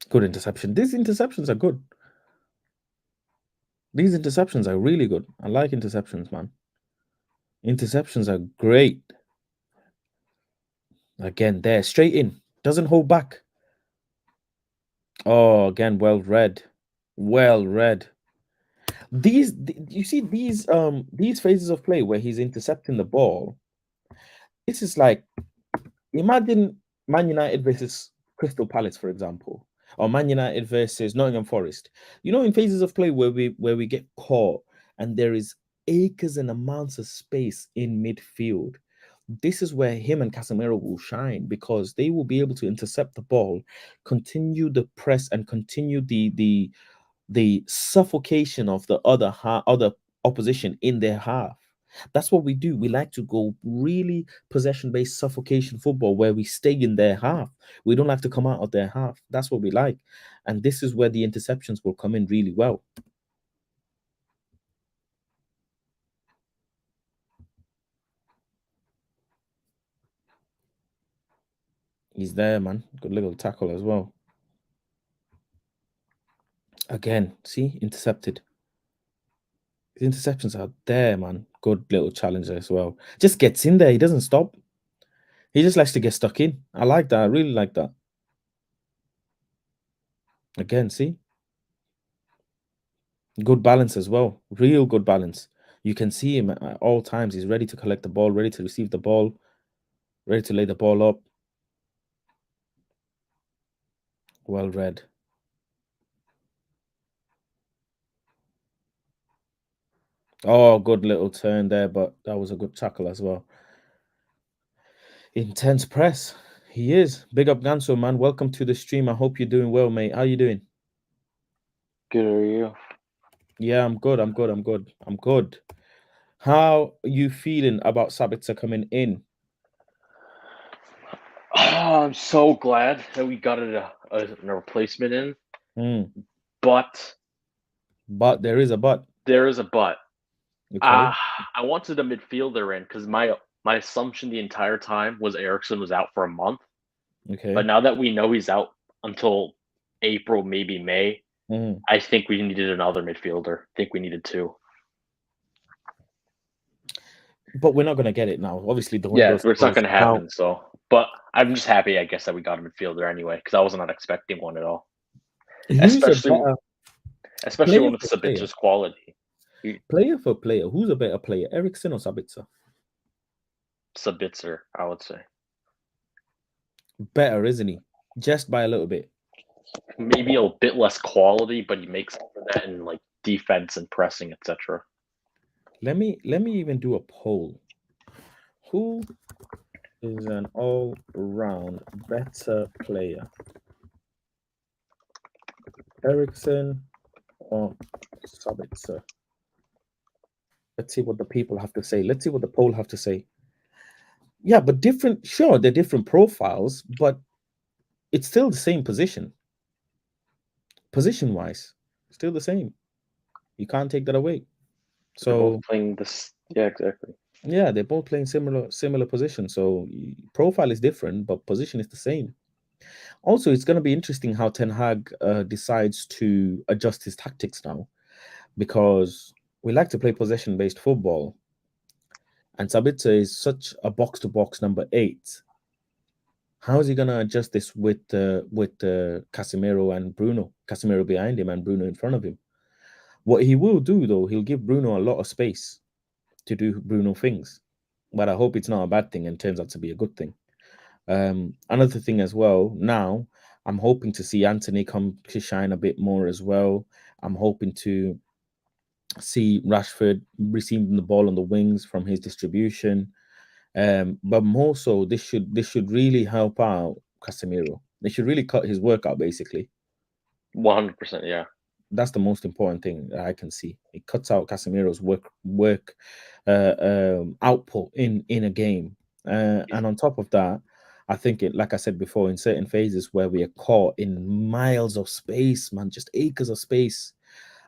Speaker 2: Good interception. These interceptions are good. These interceptions are really good. I like interceptions, man. Interceptions are great. Again, there, straight in. Doesn't hold back. Oh, again, well read. Well read. You see these phases of play where he's intercepting the ball. This is like, imagine Man United versus Crystal Palace, for example, or Man United versus Nottingham Forest. You know, in phases of play where we get caught and there is acres and amounts of space in midfield. This is where him and Casemiro will shine, because they will be able to intercept the ball, continue the press, and continue the suffocation of the other opposition in their half. That's what we do. We like to go really possession-based suffocation football where we stay in their half. We don't like to come out of their half. That's what we like. And this is where the interceptions will come in really well. He's there, man. Good little tackle as well. Again, see, intercepted. His interceptions are there, man. Good little challenger as well. Just gets in there. He doesn't stop. He just likes to get stuck in. I like that. I really like that. Again, see? Good balance as well. Real good balance. You can see him at all times. He's ready to collect the ball, ready to receive the ball, ready to lay the ball up. Well read. Oh, good little turn there, but that was a good tackle as well. Intense press. He is. Big up Ganso, man. Welcome to the stream. I hope you're doing well, mate. How you doing?
Speaker 4: Good, are you?
Speaker 2: Yeah, I'm good. I'm good. I'm good. I'm good. How are you feeling about Sabitzer coming in?
Speaker 4: I'm so glad that we got a replacement in, but
Speaker 2: there is a but.
Speaker 4: there is a but.
Speaker 2: Okay.
Speaker 4: I wanted a midfielder in because my assumption the entire time was Eriksen was out for a month.
Speaker 2: Okay.
Speaker 4: But now that we know he's out until April, maybe May, I think we needed another midfielder. I think we needed two.
Speaker 2: But we're not going to get it now. Obviously, the
Speaker 4: Yeah,
Speaker 2: window's
Speaker 4: it's not going to happen.
Speaker 2: now.
Speaker 4: So, but I'm just happy, I guess, that we got a midfielder anyway because I was not expecting one at all. Especially one with Sabitzer's quality.
Speaker 2: Player for player, who's a better player, Eriksen or Sabitzer?
Speaker 4: Sabitzer, I would say.
Speaker 2: Better, isn't he? Just by a little bit.
Speaker 4: Maybe a bit less quality, but he makes up for that in like defense and pressing, etc.
Speaker 2: Let me even do a poll. Who is an all-round better player? Eriksen or Sabitzer? Let's see what the people have to say. Let's see what the poll have to say. Yeah, but different. Sure, they're different profiles, but it's still the same position. Position-wise, still the same. You can't take that away. So
Speaker 4: they're both playing this. Yeah, exactly.
Speaker 2: Yeah, they're both playing similar positions. So profile is different, but position is the same. Also, it's going to be interesting how Ten Hag decides to adjust his tactics now, because we like to play possession-based football, and Sabitzer is such a box-to-box number 8. How is he going to adjust this with Casemiro and Bruno? Casemiro behind him and Bruno in front of him. What he will do, though, he'll give Bruno a lot of space to do Bruno things, but I hope it's not a bad thing and turns out to be a good thing. Another thing as well, now I'm hoping to see Anthony come to shine a bit more as well. I'm hoping to see Rashford receiving the ball on the wings from his distribution. But more so, this should really help out Casemiro. They should really cut his work out, basically.
Speaker 4: 100%, yeah.
Speaker 2: That's the most important thing that I can see. It cuts out Casemiro's work output in a game. And on top of that, I think it, like I said before, in certain phases where we are caught in miles of space, man, just acres of space,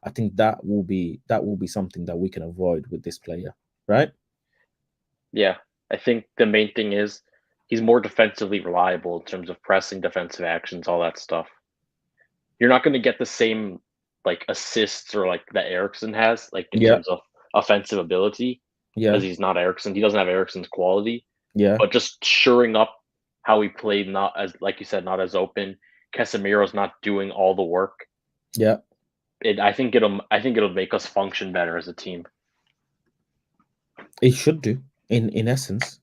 Speaker 2: I think that will be something that we can avoid with this player, right?
Speaker 4: Yeah, I think the main thing is he's more defensively reliable in terms of pressing, defensive actions, all that stuff. You're not going to get the same like assists or like that Eriksen has, like in terms of offensive ability, because he's not Eriksen. He doesn't have Eriksen's quality.
Speaker 2: Yeah.
Speaker 4: But just shoring up how he played, not as, like you said, not as open. Casemiro's not doing all the work.
Speaker 2: Yeah.
Speaker 4: I think it'll make us function better as a team.
Speaker 2: It should do, in essence,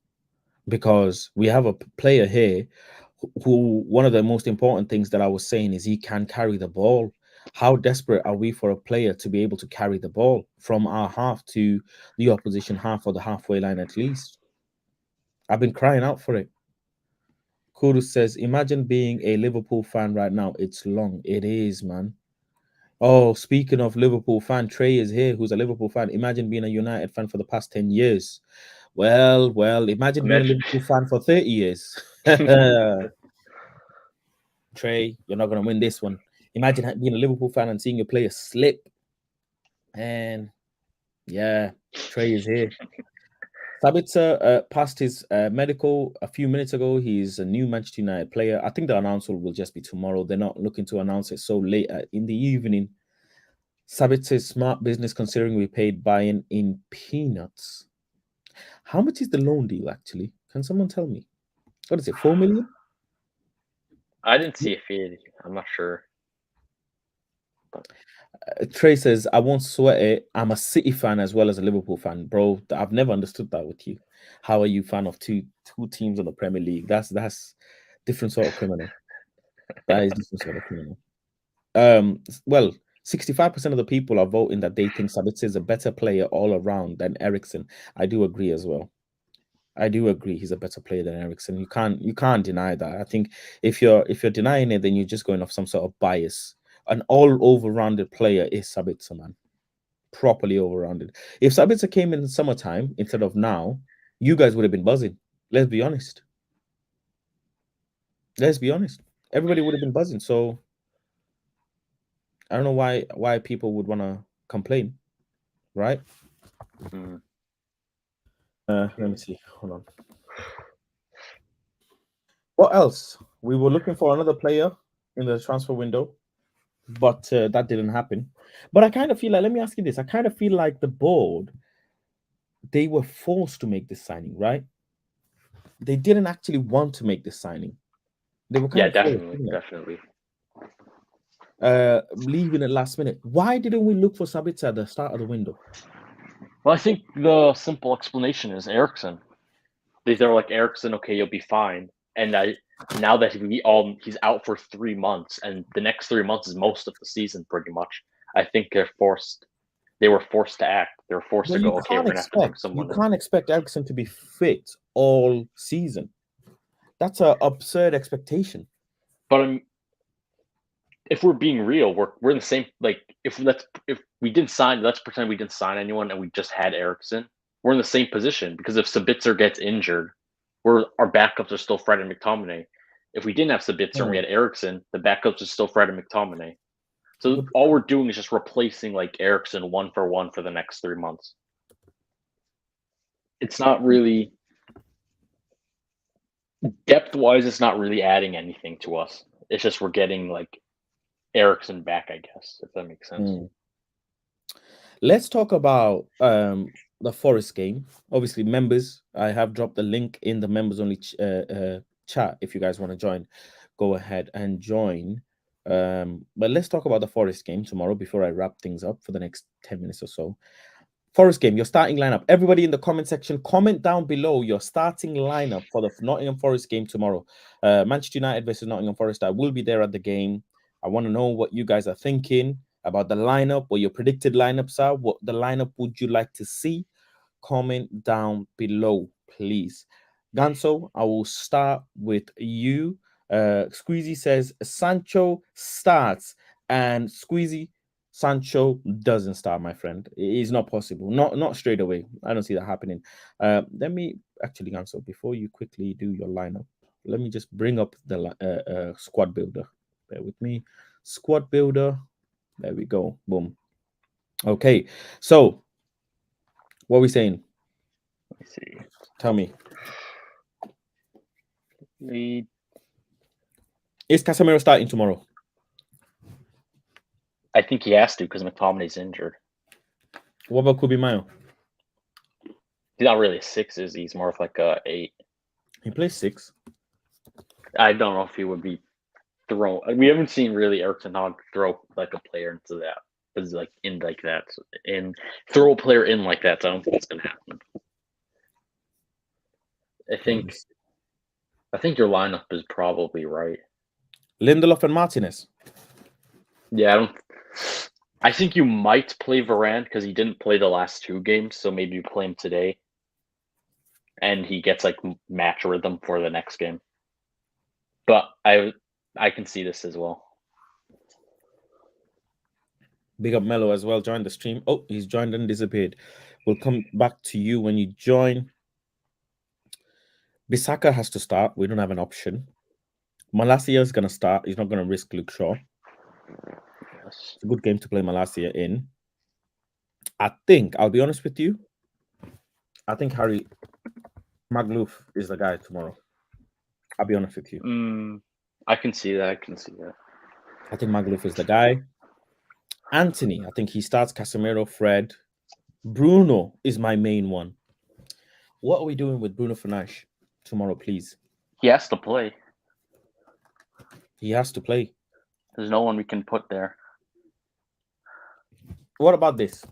Speaker 2: because we have a player here who, one of the most important things that I was saying is he can carry the ball. How desperate are we for a player to be able to carry the ball from our half to the opposition half or the halfway line at least? I've been crying out for it. Kudus says, imagine being a Liverpool fan right now. It's long. It is, man. Oh, speaking of Liverpool fan, Trey is here, who's a Liverpool fan. Imagine being a United fan for the past 10 years. Well, imagine being a Liverpool fan for 30 years. Trey, you're not going to win this one. Imagine being a Liverpool fan and seeing your player slip. And yeah, Trey is here. Sabitzer passed his medical a few minutes ago. He's a new Manchester United player. I think the announcement will just be tomorrow. They're not looking to announce it so late in the evening. Sabitzer is smart business considering we paid Bayern in peanuts. How much is the loan deal actually? Can someone tell me? What is it? 4 million?
Speaker 4: I didn't see a fee. I'm not sure.
Speaker 2: Trey says, I won't sweat it. I'm a City fan as well as a Liverpool fan, bro. I've never understood that with you. How are you fan of two teams in the Premier League? That's different sort of criminal. That is different sort of criminal. Well, 65% of the people are voting that they think Sabitzer is a better player all around than Eriksen. I do agree as well. I do agree he's a better player than Eriksen. You can't deny that. I think if you're denying it, then you're just going off some sort of bias. An all-over-rounded player is Sabitzer, man. Properly over-rounded. If Sabitzer came in the summertime instead of now, you guys would have been buzzing. Let's be honest. Everybody would have been buzzing. So I don't know why people would want to complain, right? Let me see. Hold on. What else? We were looking for another player in the transfer window, but that didn't happen. But I kind of feel like, let me ask you this. I kind of feel like the board, they were forced to make this signing, right? They didn't actually want to make this signing. They were kind of
Speaker 4: definitely.
Speaker 2: Leaving it last minute. Why didn't we look for Sabitzer at the start of the window?
Speaker 4: Well, I think the simple explanation is Eriksen. They're like, Eriksen, okay, you'll be fine. And now that he's out for 3 months, and the next 3 months is most of the season, pretty much. I think they were forced to act. They were forced to go, okay, we're going to have to bring someone.
Speaker 2: You can't expect Eriksen to be fit all season. That's an absurd expectation.
Speaker 4: But if we're being real, we're in the same, like, if we didn't sign, let's pretend we didn't sign anyone and we just had Eriksen. We're in the same position, because if Sabitzer gets injured, our backups are still Fred and McTominay. If we didn't have Sabitzer and we had Eriksen, the backups are still Fred and McTominay. So all we're doing is just replacing like Eriksen 1 for 1 for the next 3 months. It's not really depth-wise. It's not really adding anything to us. It's just we're getting like Eriksen back, I guess, if that makes sense.
Speaker 2: Let's talk about the Forest game. Obviously, members, I have dropped the link in the members only chat. If you guys want to join, go ahead and join. But let's talk about the Forest game tomorrow before I wrap things up for the next 10 minutes or so. Forest game, your starting lineup. Everybody in the comment section, comment down below your starting lineup for the Nottingham Forest game tomorrow. Manchester United versus Nottingham Forest. I will be there at the game. I want to know what you guys are thinking about the lineup, what your predicted lineups are. What the lineup would you like to see? Comment down below, please. Ganso, I will start with you. Squeezy says Sancho starts, and Squeezy, Sancho doesn't start, my friend. It is not possible. Not straight away. I don't see that happening. Let me actually, Ganso, before you quickly do your lineup, let me just bring up the squad builder. Bear with me. Squad builder. There we go. Boom. Okay. So, what are we saying?
Speaker 4: Let me see.
Speaker 2: Tell me. Is Casemiro starting tomorrow?
Speaker 4: I think he has to, because McTominay's injured.
Speaker 2: What about Kubimayo?
Speaker 4: He's not really a 6, is he? He's more of like a 8.
Speaker 2: He plays 6.
Speaker 4: I don't know if he would be thrown. We haven't seen really Eriksen throw like a player into that. It's like in like that, and throw a player in like that. So I don't think it's gonna happen. I think your lineup is probably right.
Speaker 2: Lindelof and Martinez.
Speaker 4: Yeah, I think you might play Varane because he didn't play the last 2 games, so maybe you play him today, and he gets like match rhythm for the next game. But I can see this as well.
Speaker 2: Big up Mello as well. Joined the stream. Oh, he's joined and disappeared. We'll come back to you when you join. Bissaka has to start. We don't have an option. Malacia is going to start. He's not going to risk Luke Shaw. Yes. It's a good game to play Malacia in. I think, I'll be honest with you, I think Harry Magluf is the guy tomorrow. I'll be honest with you.
Speaker 4: I can see that.
Speaker 2: I think Magluf is the guy. Anthony, I think he starts. Casemiro, Fred. Bruno is my main one. What are we doing with Bruno Fernandes tomorrow, please?
Speaker 4: He has to play.
Speaker 2: He has to play.
Speaker 4: There's no one we can put there.
Speaker 2: What about this?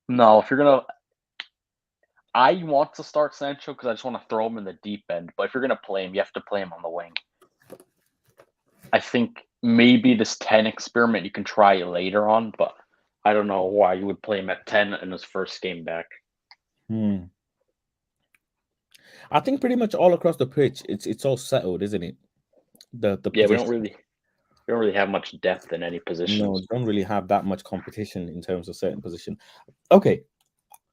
Speaker 4: No, if you're gonna, I want to start Sancho because I just want to throw him in the deep end. But if you're gonna play him, you have to play him on the wing. I think maybe this 10 experiment you can try later on, but I don't know why you would play him at 10 in his first game back.
Speaker 2: I think pretty much all across the pitch, it's all settled, isn't it? The
Speaker 4: Yeah, we don't really have much depth in any position.
Speaker 2: No, we don't really have that much competition in terms of certain position. Okay,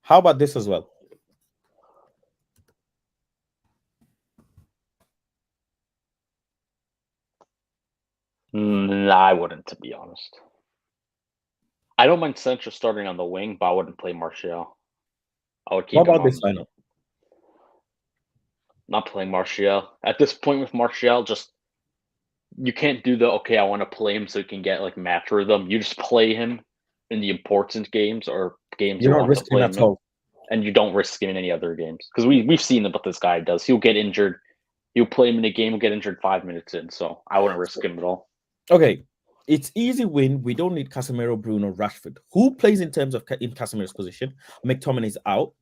Speaker 2: how about this as well?
Speaker 4: Nah, I wouldn't, to be honest. I don't mind Sancho starting on the wing, but I wouldn't play Martial. I would keep
Speaker 2: What
Speaker 4: him
Speaker 2: about
Speaker 4: on.
Speaker 2: this lineup?
Speaker 4: Not playing Martial. At this point with Martial, just you can't do the I want to play him so you can get like match rhythm. You just play him in the important games or games
Speaker 2: You're
Speaker 4: you
Speaker 2: not
Speaker 4: want to
Speaker 2: risking
Speaker 4: play
Speaker 2: at
Speaker 4: him in,
Speaker 2: all.
Speaker 4: and you don't risk him in any other games. Because we've seen what this guy does. He'll get injured. You'll play him in a game, he'll get injured 5 minutes in. So I wouldn't risk him at all.
Speaker 2: Okay, it's easy win. We don't need Casemiro, Bruno, Rashford. Who plays in terms of in Casemiro's position? McTominay's out.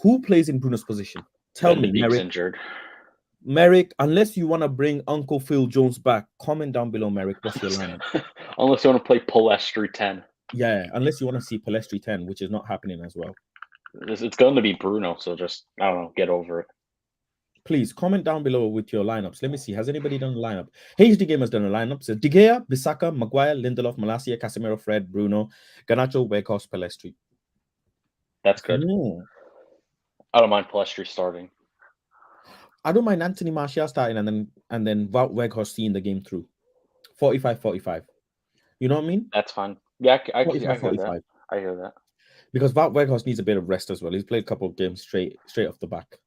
Speaker 2: Who plays in Bruno's position? Tell me, Merrick.
Speaker 4: Injured.
Speaker 2: Merrick, unless you want to bring Uncle Phil Jones back, comment down below, Merrick. What's your lineup?
Speaker 4: Unless you want to play Palestri 10.
Speaker 2: Yeah, unless you want to see Palestri 10, which is not happening as well.
Speaker 4: It's going to be Bruno, so just, I don't know, get over it.
Speaker 2: Please comment down below with your lineups. Let me see. Has anybody done a lineup? HD Game has done a lineup. So De Gea, Bissaka, Maguire, Lindelof, Malacia, Casemiro, Fred, Bruno, Garnacho, Weghorst, Palestri.
Speaker 4: That's good. I don't mind Palestri starting.
Speaker 2: I don't mind Anthony Martial starting and then Wout Weghorst seeing the game through. 45-45. You know what I mean?
Speaker 4: That's fine. Yeah, I hear
Speaker 2: 45.
Speaker 4: that. I hear that.
Speaker 2: Because Wout Weghorst needs a bit of rest as well. He's played a couple of games straight off the back.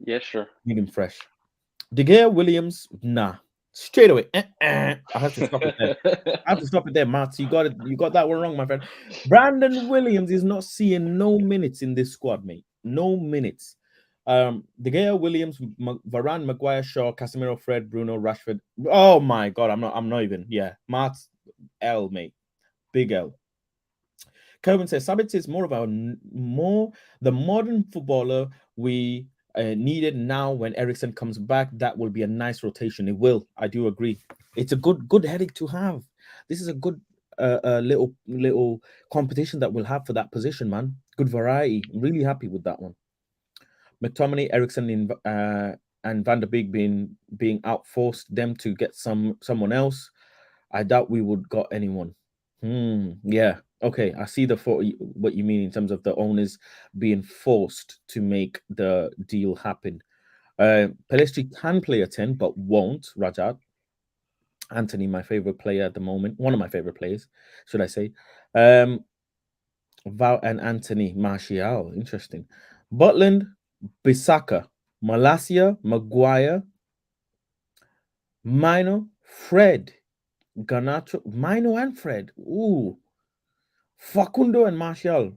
Speaker 4: Yeah, sure.
Speaker 2: Need him fresh. De Gea, Williams, nah. Straight away. I have to stop it there. Matt. You got that one wrong, my friend. Brandon Williams is not seeing no minutes in this squad, mate. No minutes. De Gea, Williams, Varane, Maguire, Shaw, Casemiro, Fred, Bruno, Rashford. Oh my god, I'm not even. Yeah, Matt's L, mate. Big L. Kelvin says Sabitzer is more of the modern footballer we needed now. When Eriksen comes back, that will be a nice rotation. It will. I do agree. It's a good headache to have. This is a good little competition that we'll have for that position, man. Good variety. I'm really happy with that one. McTominay, Eriksen, and Van der Beek being out forced them to get someone else. I doubt we would got anyone. Yeah. Okay, I see what you mean in terms of the owners being forced to make the deal happen. Palestri can play a 10, but won't. Rajat. Anthony, my favorite player at the moment. One of my favorite players, should I say. Val and Anthony Martial. Interesting. Butland, Bissaka, Malacia, Maguire, Mino, Fred, Garnacho, Mino and Fred. Ooh. Facundo and Martial.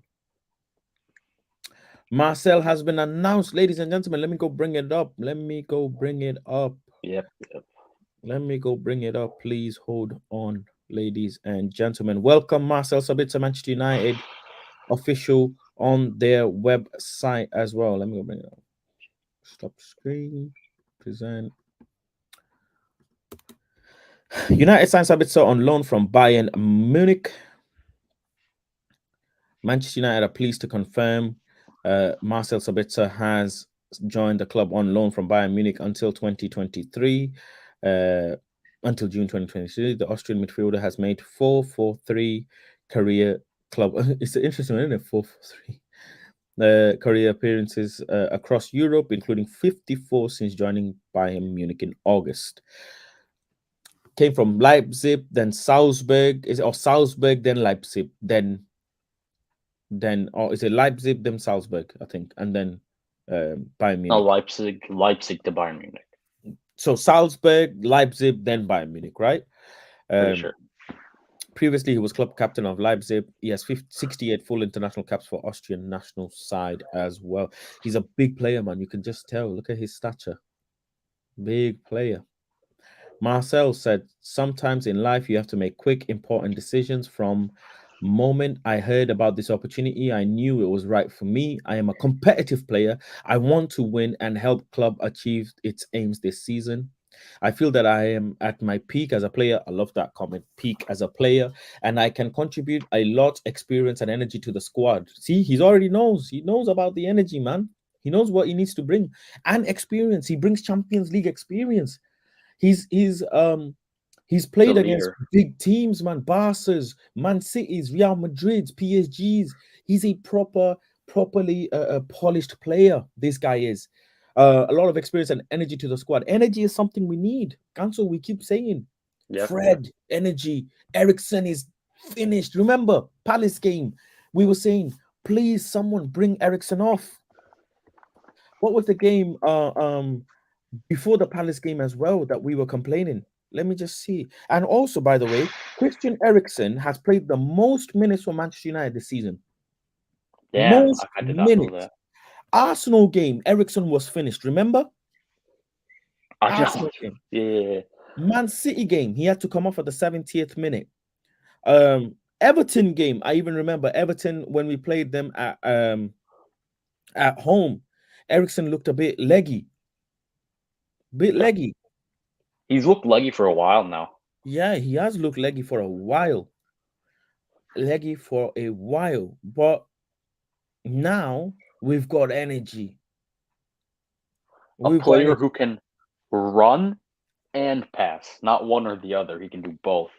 Speaker 2: Marcel has been announced, ladies and gentlemen. Let me go bring it up.
Speaker 4: Yep.
Speaker 2: Let me go bring it up. Please hold on, ladies and gentlemen. Welcome, Marcel Sabitzer, Manchester United official on their website as well. Let me go bring it up. Stop screen. Present. United signed Sabitzer on loan from Bayern Munich. Manchester United are pleased to confirm Marcel Sabitzer has joined the club on loan from Bayern Munich until 2023. Until June 2023, the Austrian midfielder has made 443 career club. It's interesting, isn't it? 443 career appearances across Europe, including 54 since joining Bayern Munich in August. Came from Leipzig, then Salzburg. Salzburg, then Leipzig, then is it Leipzig, then Salzburg, I think, and then Bayern Munich.
Speaker 4: No, Leipzig to Bayern Munich.
Speaker 2: So Salzburg, Leipzig, then Bayern Munich, right?
Speaker 4: Pretty sure.
Speaker 2: Previously, he was club captain of Leipzig. He has 68 full international caps for Austrian national side as well. He's a big player, man. You can just tell. Look at his stature. Big player. Marcel said, sometimes in life you have to make quick, important decisions. From moment I heard about this opportunity, I knew it was right for me. I am a competitive player. I want to win and help club achieve its aims this season. I feel that I am at my peak as a player. I love that comment, peak as a player, and I can contribute a lot, experience and energy to the squad. See, he already knows. He knows about the energy, man. He knows what he needs to bring and experience. He brings Champions League experience. He's played against big teams, man. Barca's, Man City's, Real Madrid's, PSG's. He's a properly polished player. This guy is. A lot of experience and energy to the squad. Energy is something we need. Cancel, we keep saying. Yep. Fred, energy. Eriksen is finished. Remember, Palace game. We were saying, please, someone bring Eriksen off. What was the game before the Palace game as well that we were complaining? Let me just see. And also, by the way, Christian Eriksen has played the most minutes for Manchester United this season.
Speaker 4: Yeah, I did not know that.
Speaker 2: Arsenal game, Eriksen was finished. Remember?
Speaker 4: Arsenal game. Yeah.
Speaker 2: Man City game, he had to come off at the 70th minute. Everton game, I even remember Everton when we played them at home. Eriksen looked a bit leggy.
Speaker 4: He's looked leggy for a while now.
Speaker 2: Yeah, he has looked leggy for a while. But now we've got energy.
Speaker 4: A player who can run and pass, not one or the other. He can do both.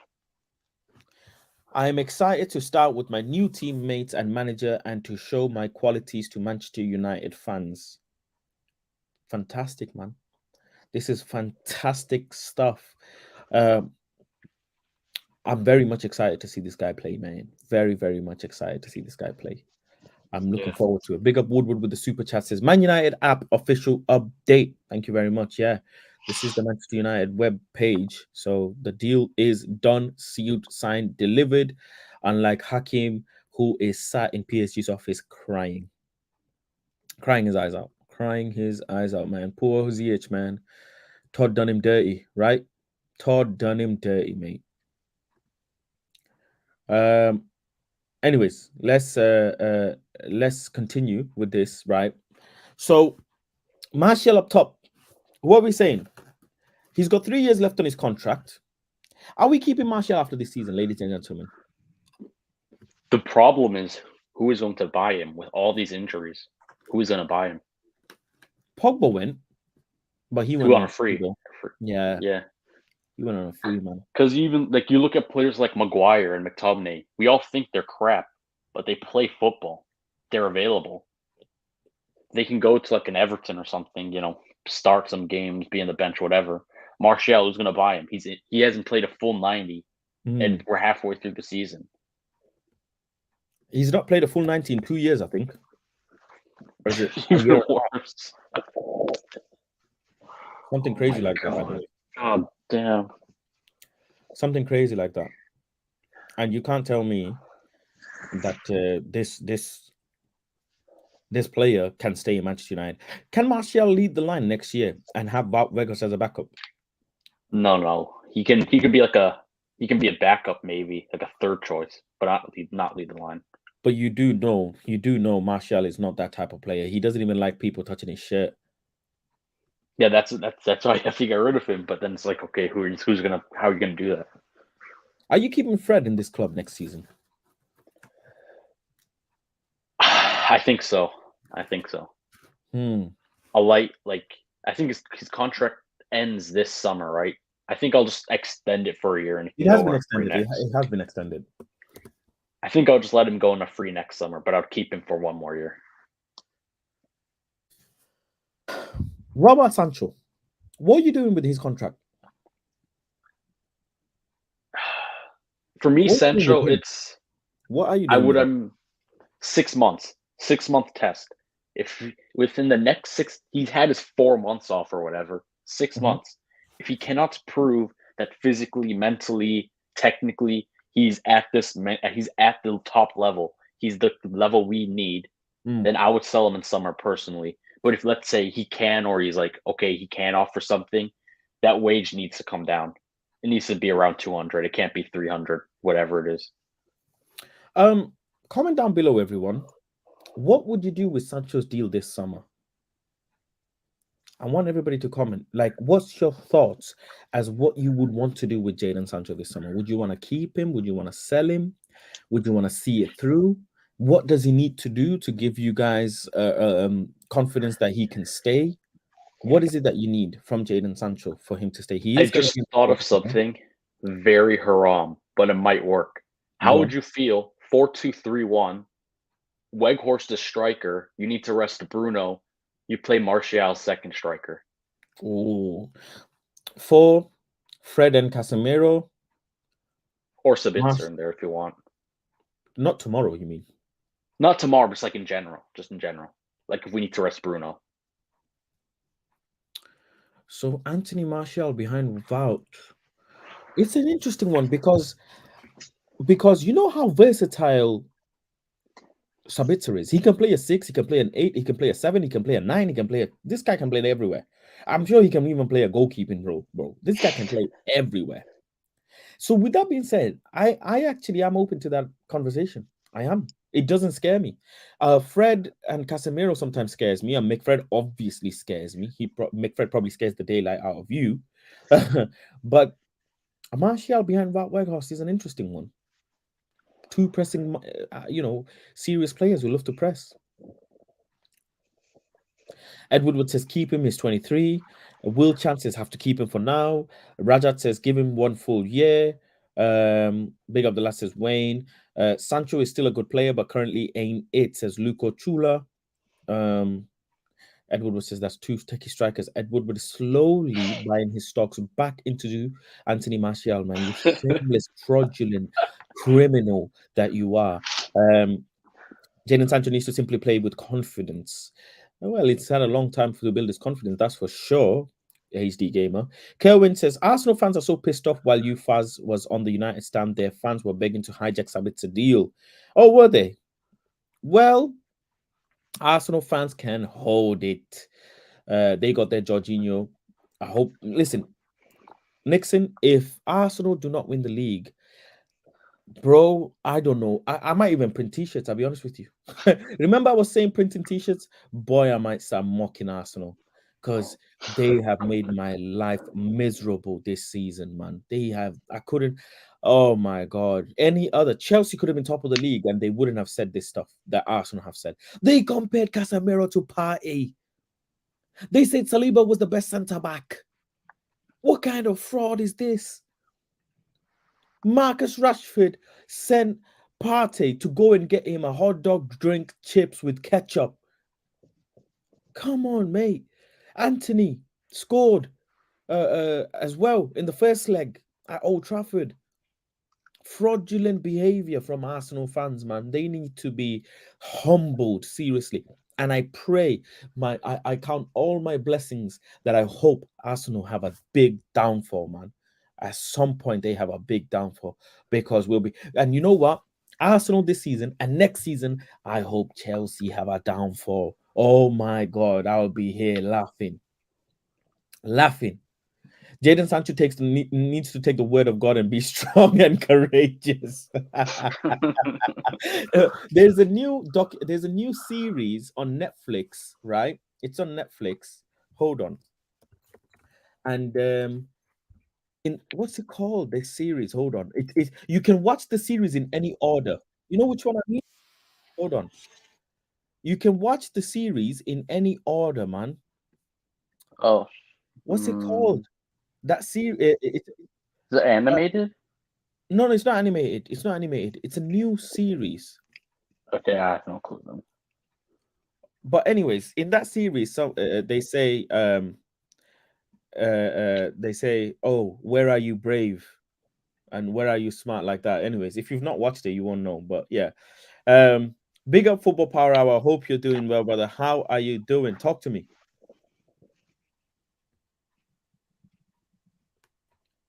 Speaker 2: I am excited to start with my new teammates and manager and to show my qualities to Manchester United fans. Fantastic, man. This is fantastic stuff. I'm very much excited to see this guy play, man. Very, very much excited to see this guy play. I'm looking forward to it. Big up Woodward with the super chat says, Man United app official update. Thank you very much. Yeah, this is the Manchester United web page. So the deal is done, sealed, signed, delivered. Unlike Hakim, who is sat in PSG's office crying his eyes out. Man. Poor Ziyech, man. Todd done him dirty, right? Todd done him dirty, mate. Anyways, let's continue with this, right? So Martial up top, what are we saying? He's got 3 years left on his contract. Are we keeping Martial after this season, ladies and gentlemen?
Speaker 4: The problem is, who is going to buy him with all these injuries? Who is going to buy him?
Speaker 2: Pogba went, but he went
Speaker 4: on a free.
Speaker 2: Yeah. He went on a free, man.
Speaker 4: Because even like you look at players like Maguire and McTominay, we all think they're crap, but they play football. They're available. They can go to like an Everton or something, start some games, be on the bench, whatever. Martial, who's going to buy him? He hasn't played a full 90, and we're halfway through the season.
Speaker 2: He's not played a full 90 in 2 years, I think. Or is it
Speaker 4: even worse?
Speaker 2: Something crazy like that.
Speaker 4: God damn.
Speaker 2: Something crazy like that. And you can't tell me that this player can stay in Manchester United. Can Martial lead the line next year and have Wout Weghorst as a backup?
Speaker 4: No. He can be a backup, maybe like a third choice, but not lead the line.
Speaker 2: But you do know Martial is not that type of player. He doesn't even like people touching his shirt.
Speaker 4: Yeah, that's why I have to get rid of him. But then it's like, okay, how are you gonna do that?
Speaker 2: Are you keeping Fred in this club next season?
Speaker 4: I think so. I think his contract ends this summer, right? I think I'll just extend it for a year. And
Speaker 2: it has been extended. It has been extended.
Speaker 4: I think I'll just let him go on a free next summer, but I'll keep him for one more year.
Speaker 2: Robert Sancho, what are you doing with his contract?
Speaker 4: For me, Sancho,
Speaker 2: what are you doing?
Speaker 4: 6 months. 6 month test. If within the next he's had his 4 months off or whatever, 6
Speaker 2: Mhm.
Speaker 4: months. If he cannot prove that physically, mentally, technically, he's at the top level, he's the level we need, then I would sell him in summer personally. But if let's say he can, or he's like, okay, he can offer something, that wage needs to come down. It needs to be around 200. It can't be 300, whatever it is.
Speaker 2: Comment down below, everyone. What would you do with Sancho's deal this summer? I want everybody to comment. Like, what's your thoughts as what you would want to do with Jadon Sancho this summer? Would you want to keep him? Would you want to sell him? Would you want to see it through? What does he need to do to give you guys confidence that he can stay? What is it that you need from Jadon Sancho for him to stay? He
Speaker 4: I
Speaker 2: is going to
Speaker 4: just
Speaker 2: be
Speaker 4: thought of something very haram, but it might work. How
Speaker 2: Go
Speaker 4: would
Speaker 2: on.
Speaker 4: you feel 4-2-3-1? Weghorst is striker. You need to rest Bruno. You play Martial second striker.
Speaker 2: Ooh. For Fred and Casemiro,
Speaker 4: Or Sabitzer in there if you want.
Speaker 2: not tomorrow, you mean?
Speaker 4: Not tomorrow, but just like in general. Just in general. Like if we need to rest Bruno.
Speaker 2: So Anthony Martial behind Wout. It's an interesting one because you know how versatile Sabitzer is. He can play a 6, he can play an 8, he can play a 7, he can play a 9, he can play this guy can play everywhere. I'm sure he can even play a goalkeeping role, bro. This guy can play everywhere. So with that being said, I actually am open to that conversation. I am. It doesn't scare me. Fred and Casemiro sometimes scares me, and McFred obviously scares me. McFred probably scares the daylight out of you. But Martial behind Weghorst is an interesting one. Two pressing, serious players who love to press. Edward Wood says keep him. He's 23. Will chances have to keep him for now. Rajat says give him 1 full year. Big up the last says Wayne. Sancho is still a good player, but currently ain't it, says Luco Chula. Edward Wood says that's 2 techie strikers. Edward Wood is slowly buying his stocks back into Anthony Martial, man. You shameless, fraudulent criminal that you are. Jadon Sancho needs to simply play with confidence. Well, it's had a long time to build his confidence, that's for sure. HD Gamer. Kerwin says Arsenal fans are so pissed off while Faz was on the United stand. Their fans were begging to hijack Sabitzer deal. Oh, were they? Well, Arsenal fans can hold it. They got their Jorginho. I hope. Listen, Nixon, if Arsenal do not win the league, bro, I don't know. I might even print t-shirts, I'll be honest with you. Remember I was saying printing t-shirts? Boy, I might start mocking Arsenal because they have made my life miserable this season, man. Oh my God. Any other Chelsea could have been top of the league and they wouldn't have said this stuff that Arsenal have said. They compared Casemiro to Partey. They said Saliba was the best centre-back. What kind of fraud is this? Marcus Rashford sent Partey to go and get him a hot dog, drink, chips with ketchup. Come on, mate. Anthony scored as well in the first leg at Old Trafford. Fraudulent behavior from Arsenal fans, man. They need to be humbled, seriously. And I pray, I count all my blessings that I hope Arsenal have a big downfall, man. At some point, they have a big downfall because we'll be. And you know what? Arsenal this season and next season, I hope Chelsea have a downfall. Oh my God, I'll be here laughing. Jadon Sancho needs to take the word of God and be strong and courageous. There's a new series on Netflix, right? It's on Netflix. Hold on. And in what's it called? The series. Hold on. You can watch the series in any order. You know which one I mean? Hold on. You can watch the series in any order, man.
Speaker 4: Oh.
Speaker 2: What's it called? That series.
Speaker 4: Is it animated?
Speaker 2: No, it's not animated. It's not animated. It's a new series.
Speaker 4: Okay, I have no clue then.
Speaker 2: But anyways, in that series, so they say, "Oh, where are you brave, and where are you smart?" Like that. Anyways, if you've not watched it, you won't know. But yeah, Big up Football Power Hour. I hope you're doing well, brother. How are you doing? Talk to me.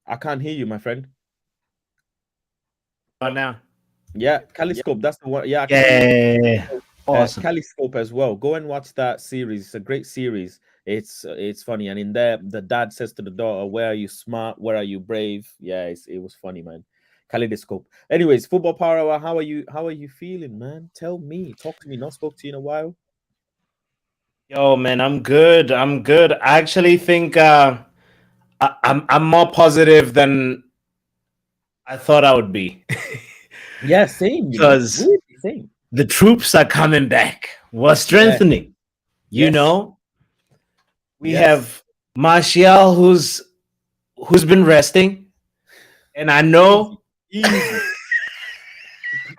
Speaker 2: I can't hear you, my friend.
Speaker 5: Now.
Speaker 2: Yeah, Caliscope. That's the one. Yeah, I can hear you.
Speaker 5: Yeah. Awesome.
Speaker 2: Caliscope as well. Go and watch that series. It's a great series. It's funny. And in there, the dad says to the daughter, "Where are you smart? Where are you brave?" Yeah, it was funny, man. Kaleidoscope. Anyways, Football Power Hour. How are you? How are you feeling, man? Tell me. Talk to me. Not spoke to you in a while.
Speaker 5: Yo, man, I'm good. I'm good. I actually think I'm more positive than I thought I would be.
Speaker 2: Yeah, same.
Speaker 5: Because
Speaker 2: really same.
Speaker 5: the troops are coming back. We're strengthening.
Speaker 2: Yes.
Speaker 5: You know, we
Speaker 2: Yes.
Speaker 5: have Martial who's been resting, and I know.
Speaker 2: Easy.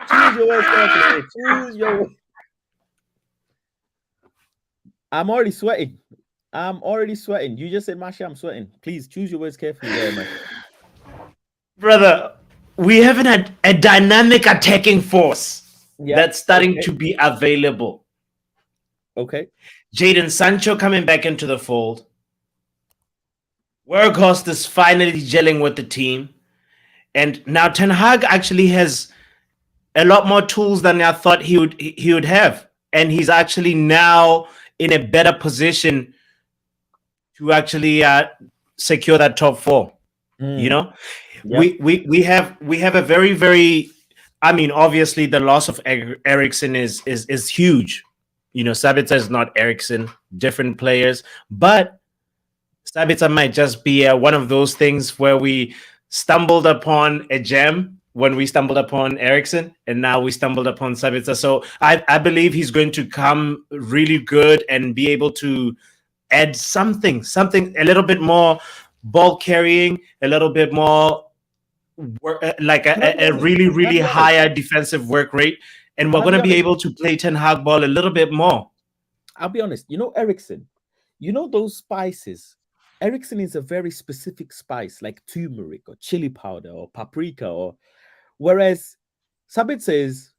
Speaker 2: Choose your words carefully. Choose your. I'm already sweating. You just said, Masha, I'm sweating. Please choose your words carefully there, man.
Speaker 5: Brother, we haven't had a dynamic attacking force that's starting to be available.
Speaker 2: Okay.
Speaker 5: Jadon Sancho coming back into the fold. Weghorst is finally gelling with the team. And now Ten Hag actually has a lot more tools than I thought he would have. And he's actually now in a better position to actually secure that top four. You know, we have a very, very, I mean, obviously the loss of Eriksen is huge. You know, Sabitzer is not Eriksen, different players, but Sabitzer might just be one of those things where we stumbled upon a gem when we stumbled upon Eriksen, and now we stumbled upon Sabitzer. So I believe he's going to come really good and be able to add something a little bit more ball carrying, a little bit more like a really, really higher defensive work rate. And we're going to be able to play Ten Hag ball a little bit more.
Speaker 2: I'll be honest. You know, Eriksen, you know those spices? Eriksen is a very specific spice, like turmeric or chili powder or paprika, or whereas Sabitzer is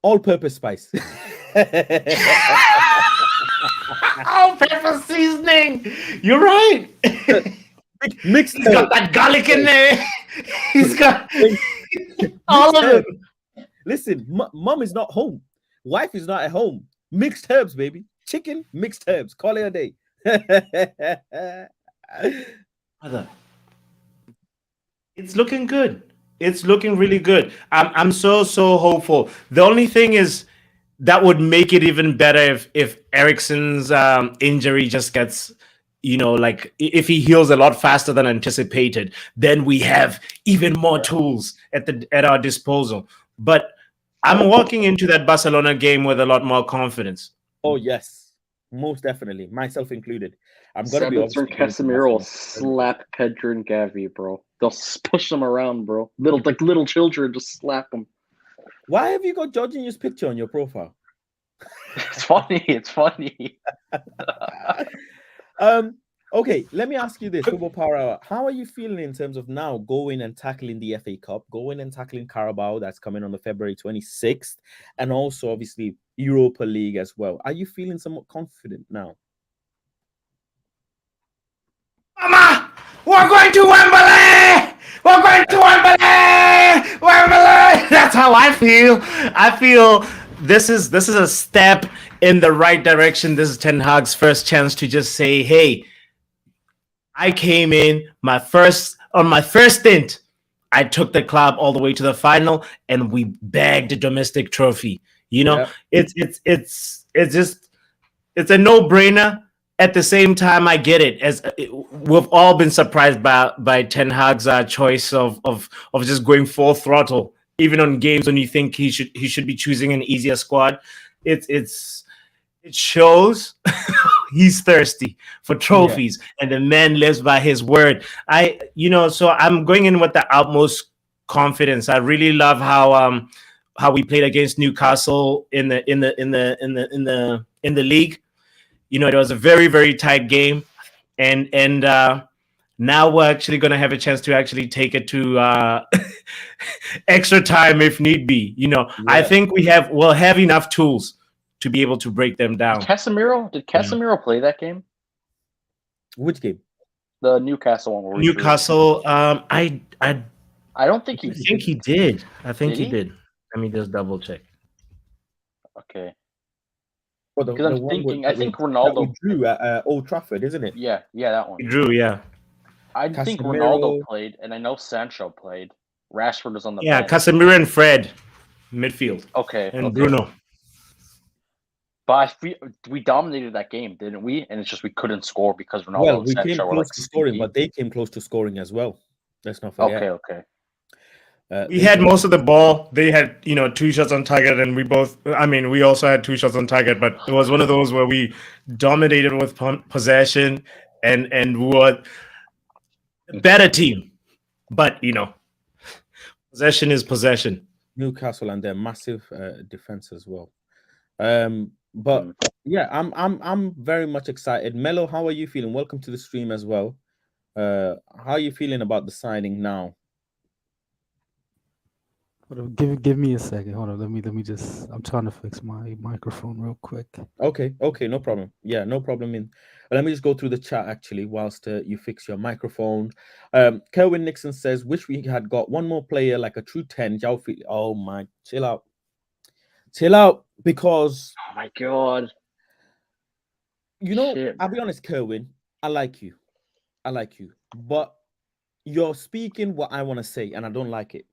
Speaker 2: all-purpose spice.
Speaker 5: All-purpose seasoning. You're right.
Speaker 2: Mixed.
Speaker 5: He's got that garlic in there. He's got all of it.
Speaker 2: Listen, mom is not home. Wife is not at home. Mixed herbs, baby. Chicken, mixed herbs. Call it a day.
Speaker 5: Brother, it's looking good. It's looking really good. I'm so hopeful. The only thing is that would make it even better if Eriksen's injury just gets, you know, like if he heals a lot faster than anticipated, then we have even more tools at our disposal. But I'm walking into that Barcelona game with a lot more confidence.
Speaker 2: Oh yes, most definitely, myself included. I'm gonna be
Speaker 4: Sabitzer and Casemiro will slap Pedro and Gavi, bro. They'll push them around, bro. Little children, just slap them.
Speaker 2: Why have you got Jorginho's picture on your profile?
Speaker 4: It's funny. It's funny.
Speaker 2: Okay, let me ask you this, Football Power Hour. How are you feeling in terms of now going and tackling the FA Cup, going and tackling Carabao that's coming on the February 26th, and also obviously Europa League as well? Are you feeling somewhat confident now?
Speaker 5: Mama, we're going to Wembley! We're going to Wembley! Wembley! That's how I feel. I feel this is a step in the right direction. This is Ten Hag's first chance to just say, hey, I came in on my first stint. I took the club all the way to the final, and we bagged a domestic trophy. You know, it's a no-brainer. At the same time, I get it. As we've all been surprised by Ten Hag's choice of just going full throttle, even on games when you think he should be choosing an easier squad. It shows he's thirsty for trophies, and the man lives by his word. So I'm going in with the utmost confidence. I really love how we played against Newcastle in the league. You know, it was a very, very tight game, and Now we're actually going to have a chance to actually take it to extra time if need be. I think we'll have enough tools to be able to break them down.
Speaker 4: Did Casemiro play that game?
Speaker 2: Which game?
Speaker 4: The Newcastle one.
Speaker 5: Newcastle. I
Speaker 4: don't think he.
Speaker 5: I think he did. I think
Speaker 4: Did
Speaker 5: he did. Let me just double check.
Speaker 4: Okay.
Speaker 2: Because
Speaker 4: I'm thinking, I think Ronaldo
Speaker 2: we drew at Old Trafford, isn't it?
Speaker 4: Yeah, that one.
Speaker 5: He drew, yeah.
Speaker 4: I think Ronaldo played, and I know Sancho played. Rashford was on the bench.
Speaker 5: Casemiro and Fred, midfield.
Speaker 4: Okay.
Speaker 5: And Bruno.
Speaker 4: But we dominated that game, didn't we? And it's just we couldn't score because Ronaldo
Speaker 2: Well,
Speaker 4: and
Speaker 2: we
Speaker 4: Sancho
Speaker 2: came
Speaker 4: were
Speaker 2: close to scoring, but they came close to scoring as well. Let's not forget.
Speaker 4: Okay.
Speaker 5: We had most of the ball. They had, 2 shots on target, and we also had 2 shots on target, but it was one of those where we dominated with possession and we were a better team. But, possession is possession.
Speaker 2: Newcastle and their massive defense as well. But yeah, I'm very much excited. Mello, how are you feeling? Welcome to the stream as well. How are you feeling about the signing now?
Speaker 6: Give me a second. Hold on. Let me just. I'm trying to fix my microphone real quick.
Speaker 2: Okay, no problem. Yeah, no problem. Let me just go through the chat actually whilst you fix your microphone. Kerwin Nixon says, "Wish we had got one more player like a true 10." Oh my, chill out, because
Speaker 4: oh my god,
Speaker 2: Shit. I'll be honest, Kerwin. I like you, but you're speaking what I want to say, and I don't like it.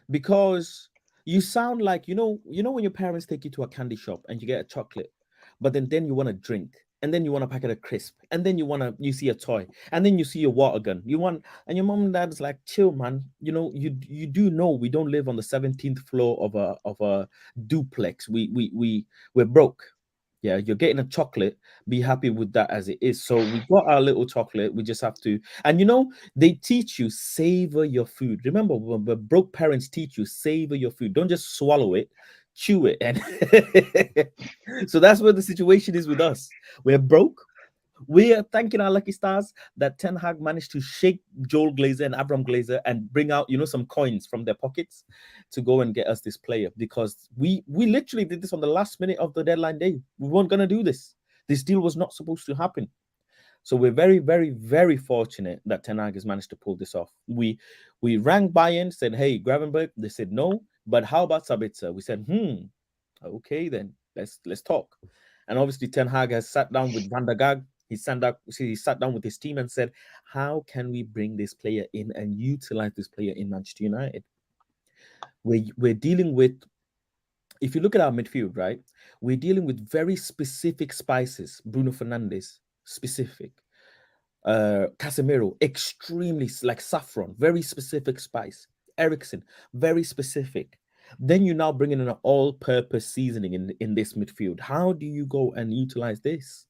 Speaker 2: Because you sound like when your parents take you to a candy shop and you get a chocolate, but then you want to drink, and then you want a packet of crisp, and then you see a toy, and then you see a water gun, and your mom and dad's like, chill, man. You do know we don't live on the 17th floor of a duplex. We're broke. Yeah, you're getting a chocolate. Be happy with that as it is. So we got our little chocolate. We just have to, and they teach you savor your food. Remember, when the broke parents teach you savor your food. Don't just swallow it, chew it. And so that's what the situation is with us. We're broke. We are thanking our lucky stars that Ten Hag managed to shake Joel Glazer and Abram Glazer and bring out, some coins from their pockets to go and get us this player, because we literally did this on the last minute of the deadline day. We weren't going to do this. This deal was not supposed to happen. So we're very, very, very fortunate that Ten Hag has managed to pull this off. We rang Bayern, said, hey, Gravenberg. They said no, but how about Sabitzer? We said, okay, then let's talk. And obviously Ten Hag has sat down with Van der Gaag. He sat down with his team and said, how can we bring this player in and utilize this player in Manchester United? We're dealing with, if you look at our midfield, right, we're dealing with very specific spices. Bruno Fernandes, specific. Casemiro, extremely, like saffron, very specific spice. Eriksen, very specific. Then you now bring in an all-purpose seasoning in this midfield. How do you go and utilize this?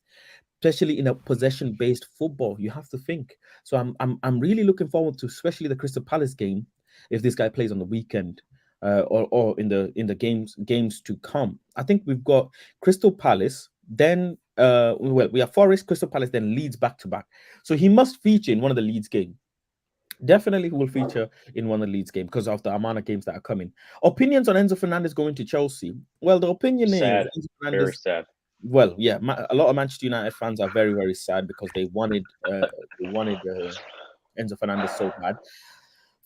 Speaker 2: Especially in a possession-based football, you have to think. So I'm really looking forward to, especially the Crystal Palace game, if this guy plays on the weekend, or in the games to come. I think we've got Crystal Palace, then we have Forest, Crystal Palace, then Leeds back to back. So he must feature in one of the Leeds games. Definitely he will feature in one of the Leeds games because of the amount of games that are coming. Opinions on Enzo Fernandez going to Chelsea? Well, the opinion is Enzo Fernandez,
Speaker 4: very sad.
Speaker 2: Well, yeah, a lot of Manchester United fans are very, very sad because they wanted Enzo Fernandez so bad.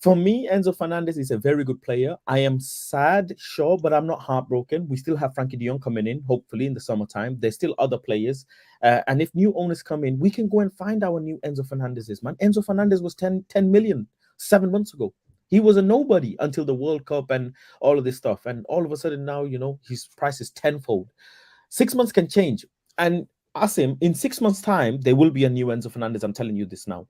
Speaker 2: For me, Enzo Fernandez is a very good player. I am sad, sure, but I'm not heartbroken. We still have Frankie de Jong coming in, hopefully in the summertime. There's still other players. And if new owners come in, we can go and find our new Enzo Fernandezes, man. Enzo Fernandez was 10 million 7 months ago. He was a nobody until the World Cup and all of this stuff. And all of a sudden now, his price is tenfold. 6 months can change. And Asim, in 6 months' time, there will be a new Enzo Fernandez. I'm telling you this now.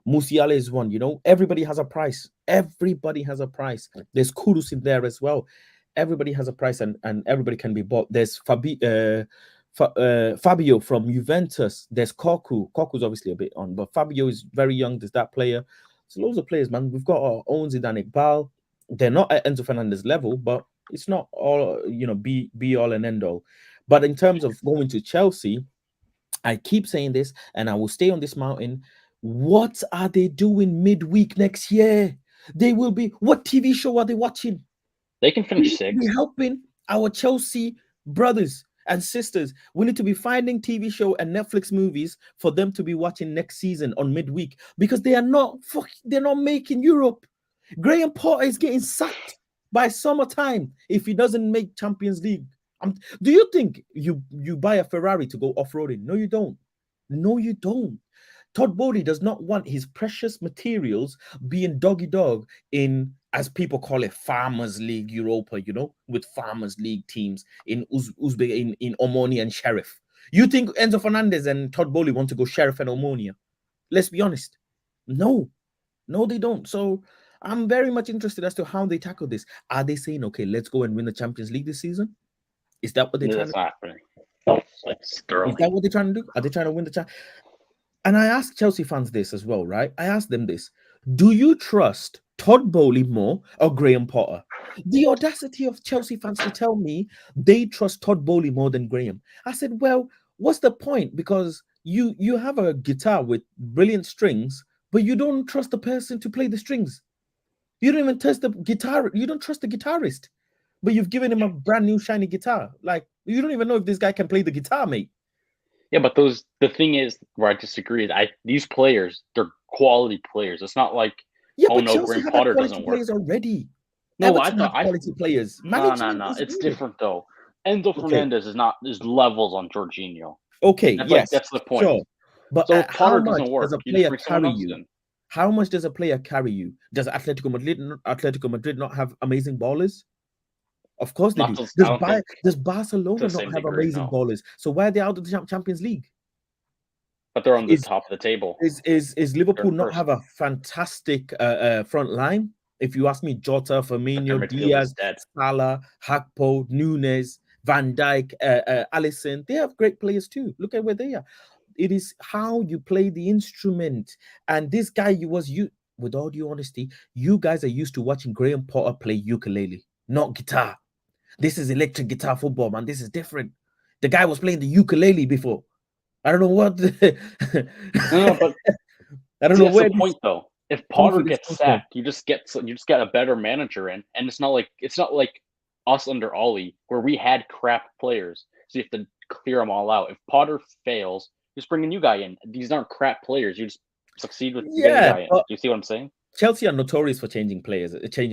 Speaker 2: Musiala is one, everybody has a price. Everybody has a price. There's Kudus in there as well. Everybody has a price and everybody can be bought. There's Fabio from Juventus. There's Koku. Koku's obviously a bit on, but Fabio is very young. There's that player. So loads of players, man. We've got our own Zidane Iqbal. They're not at Enzo Fernandez level, but it's not all, be all and end all. But in terms of going to Chelsea, I keep saying this, and I will stay on this mountain. What are they doing midweek next year? They will be. What TV show are they watching?
Speaker 4: They can
Speaker 2: We
Speaker 4: finish
Speaker 2: need to
Speaker 4: sixth.
Speaker 2: be helping our Chelsea brothers and sisters. We need to be finding TV show and Netflix movies for them to be watching next season on midweek because they're not making Europe. Graham Potter is getting sacked by summertime if he doesn't make Champions League. Do you think you buy a Ferrari to go off-roading? No, you don't. No, you don't. Todd Bowley does not want his precious materials being doggy dog in, as people call it, Farmers League Europa, with Farmers League teams in Uzbek, in Omonia and Sheriff. You think Enzo Fernandez and Todd Bowley want to go Sheriff and Omonia? Let's be honest. No, they don't. So I'm very much interested as to how they tackle this. Are they saying, okay, let's go and win the Champions League this season? Is that what they're trying to do?
Speaker 4: That's not happening. It's like Sterling.
Speaker 2: Is that what they're trying to do? Are they trying to win the Champions? And I asked Chelsea fans this as well, right? I asked them this. Do you trust Todd Bowley more or Graham Potter? The audacity of Chelsea fans to tell me they trust Todd Bowley more than Graham. I said, well, what's the point? Because you have a guitar with brilliant strings, but you don't trust the person to play the strings. You don't even trust the guitar. You don't trust the guitarist, but you've given him a brand new shiny guitar. Like, you don't even know if this guy can play the guitar, mate.
Speaker 4: Yeah, but the thing is where I disagree is these players, they're quality players. It's not like,
Speaker 2: but
Speaker 4: no,
Speaker 2: Chelsea
Speaker 4: Graham
Speaker 2: had
Speaker 4: Potter
Speaker 2: quality
Speaker 4: doesn't
Speaker 2: players
Speaker 4: work.
Speaker 2: already.
Speaker 4: No,
Speaker 2: Everton had quality players.
Speaker 4: No.
Speaker 2: Management
Speaker 4: It's
Speaker 2: good.
Speaker 4: different though. Enzo Fernandez is levels on Jorginho.
Speaker 2: Okay,
Speaker 4: That's the point.
Speaker 2: Sure. But
Speaker 4: so if Potter
Speaker 2: how much
Speaker 4: doesn't work,
Speaker 2: does a
Speaker 4: you just
Speaker 2: player
Speaker 4: bring someone
Speaker 2: carry
Speaker 4: else
Speaker 2: you?
Speaker 4: in.
Speaker 2: How much does a player carry you? Does Atletico Madrid not have amazing ballers? Of course they do. Does Barcelona not have amazing ballers? So why are they out of the Champions League?
Speaker 4: But they're on the top of the table.
Speaker 2: Is Liverpool not have a fantastic front line? If you ask me, Jota, Firmino, Diaz, Salah, Hakpo, Nunes, Van Dijk, Alisson, they have great players too. Look at where they are. It is how you play the instrument. And this guy, with all due honesty, you guys are used to watching Graham Potter play ukulele, not guitar. This is electric guitar football, man. This is different. The guy was playing the ukulele before. I don't know what.
Speaker 4: No, but
Speaker 2: I don't know where.
Speaker 4: That's the point, though. If Potter gets sacked, you just get a better manager in, and it's not like us under Ollie where we had crap players, so you have to clear them all out. If Potter fails, just bring a new guy in. These aren't crap players. You just succeed with getting a guy in. Do you see what I'm saying?
Speaker 2: Chelsea are notorious for changing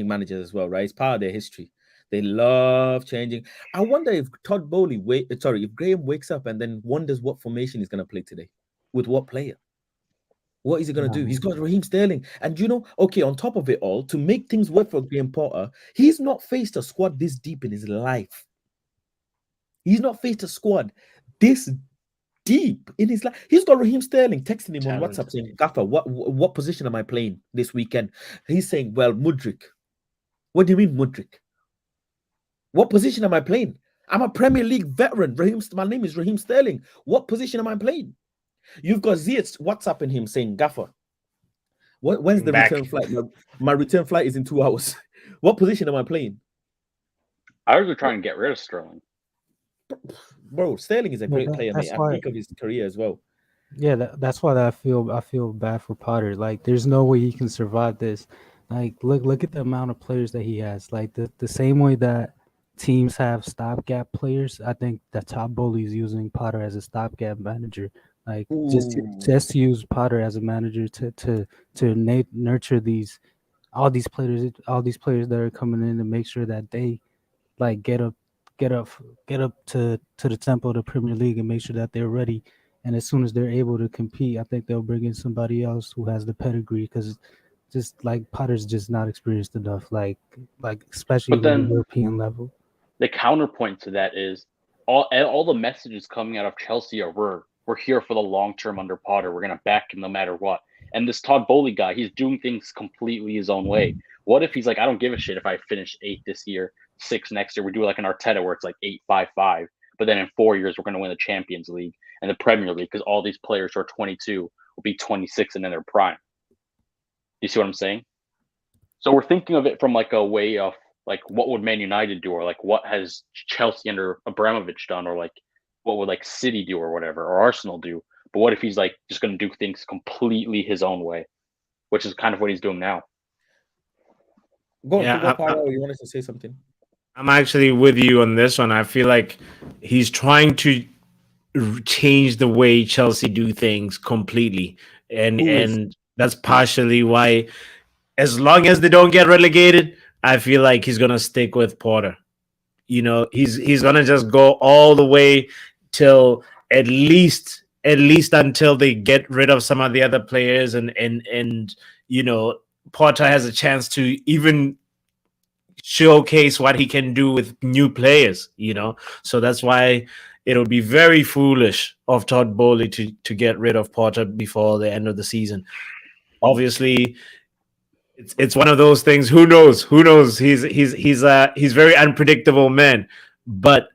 Speaker 2: managers as well, right? It's part of their history. They love changing. I wonder if if Graham wakes up and then wonders what formation he's going to play today, with what player. What is he going to do? He's got Raheem Sterling. And on top of it all, to make things work for Graham Potter, he's not faced a squad this deep in his life. He's not faced a squad this deep in his life. He's got Raheem Sterling texting him on WhatsApp saying, Gaffer, what position am I playing this weekend? He's saying, well, Mudryk. What do you mean, Mudryk? What position am I playing? I'm a Premier League veteran. My name is Raheem Sterling. What position am I playing? You've got Ziyech WhatsApping him saying, Gaffer, when's the return flight? My return flight is in 2 hours. What position am I playing?
Speaker 5: I was trying to get rid of Sterling.
Speaker 2: Bro, Sterling is a great player, mate. I think of his career as well.
Speaker 6: Yeah, that's why I feel bad for Potter. Like, there's no way he can survive this. Like, look at the amount of players that he has. Like, the same way that teams have stopgap players, I think that Todd Bowley is using Potter as a stopgap manager. Like, just to use Potter as a manager to nurture all these players that are coming in, to make sure that they like get up to the tempo of the Premier League and make sure that they're ready. And as soon as they're able to compete, I think they'll bring in somebody else who has the pedigree, because just like Potter's just not experienced enough, like especially at the European level.
Speaker 5: The counterpoint to that is all the messages coming out of Chelsea are we're here for the long term under Potter. We're gonna back him no matter what. And this Todd Bowley guy, he's doing things completely his own way. What if he's like, I don't give a shit if I finish 8 this year, 6 next year. We do like an Arteta where it's like 8-5-5, but then in 4 years we're gonna win the Champions League and the Premier League because all these players who are 22 will be 26 and in their prime. You see what I'm saying? So we're thinking of it from like a way of like, what would Man United do, or like what has Chelsea under Abramovich done, or like what would like City do or whatever, or Arsenal do.
Speaker 4: But what if he's like just going to do things completely his own way, which is kind of what he's doing now.
Speaker 2: Go on,
Speaker 5: Yeah,
Speaker 2: Paolo, you wanted to say something?
Speaker 5: I'm actually with you on this one. I feel like he's trying to change the way Chelsea do things completely, and that's partially why, as long as they don't get relegated, I feel like he's gonna stick with Porter. You know, he's gonna just go all the way till at least until they get rid of some of the other players, and you know, Porter has a chance to even showcase what he can do with new players, you know. So that's why it'll be very foolish of Todd Bowley to get rid of Porter before the end of the season. Obviously, it's one of those things. Who knows? Who knows? He's very unpredictable man. But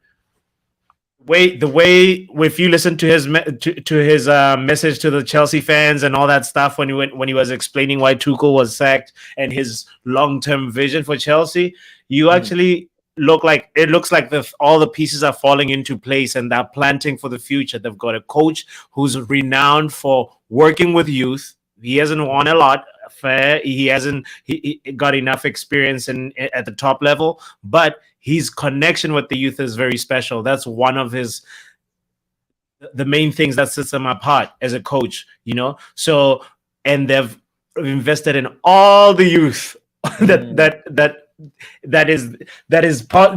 Speaker 5: the way if you listen to his message to the Chelsea fans and all that stuff when he was explaining why Tuchel was sacked and his long-term vision for Chelsea, you actually looks like all the pieces are falling into place and they're planting for the future. They've got a coach who's renowned for working with youth. He hasn't won a lot. Fair, he hasn't he got enough experience at the top level, but his connection with the youth is very special. That's one of the main things that sets him apart as a coach, you know. So, and they've invested in all the youth that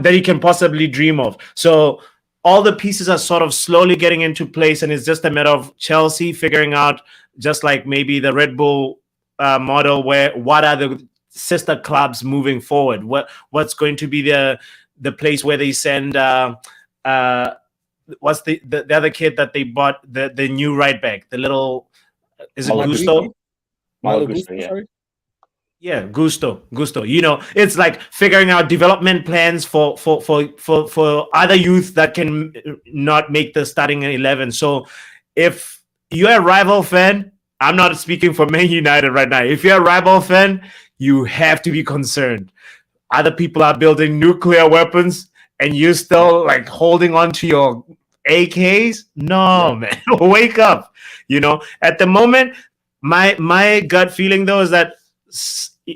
Speaker 5: he can possibly dream of. So all the pieces are sort of slowly getting into place, and it's just a matter of Chelsea figuring out, just like maybe the Red Bull model, what are the sister clubs moving forward? What's going to be the place where they send what's the other kid that they bought, the new right back, the little, is it Gusto?
Speaker 4: Malo Gusto, yeah.
Speaker 2: Sorry?
Speaker 5: Yeah, Gusto. You know, it's like figuring out development plans for other youth that can not make the starting 11. So if you're a rival fan, I'm not speaking for Man United right now. If you're a rival fan, you have to be concerned. Other people are building nuclear weapons and you're still like holding on to your AKs. No, man, wake up. You know, at the moment, my gut feeling though is that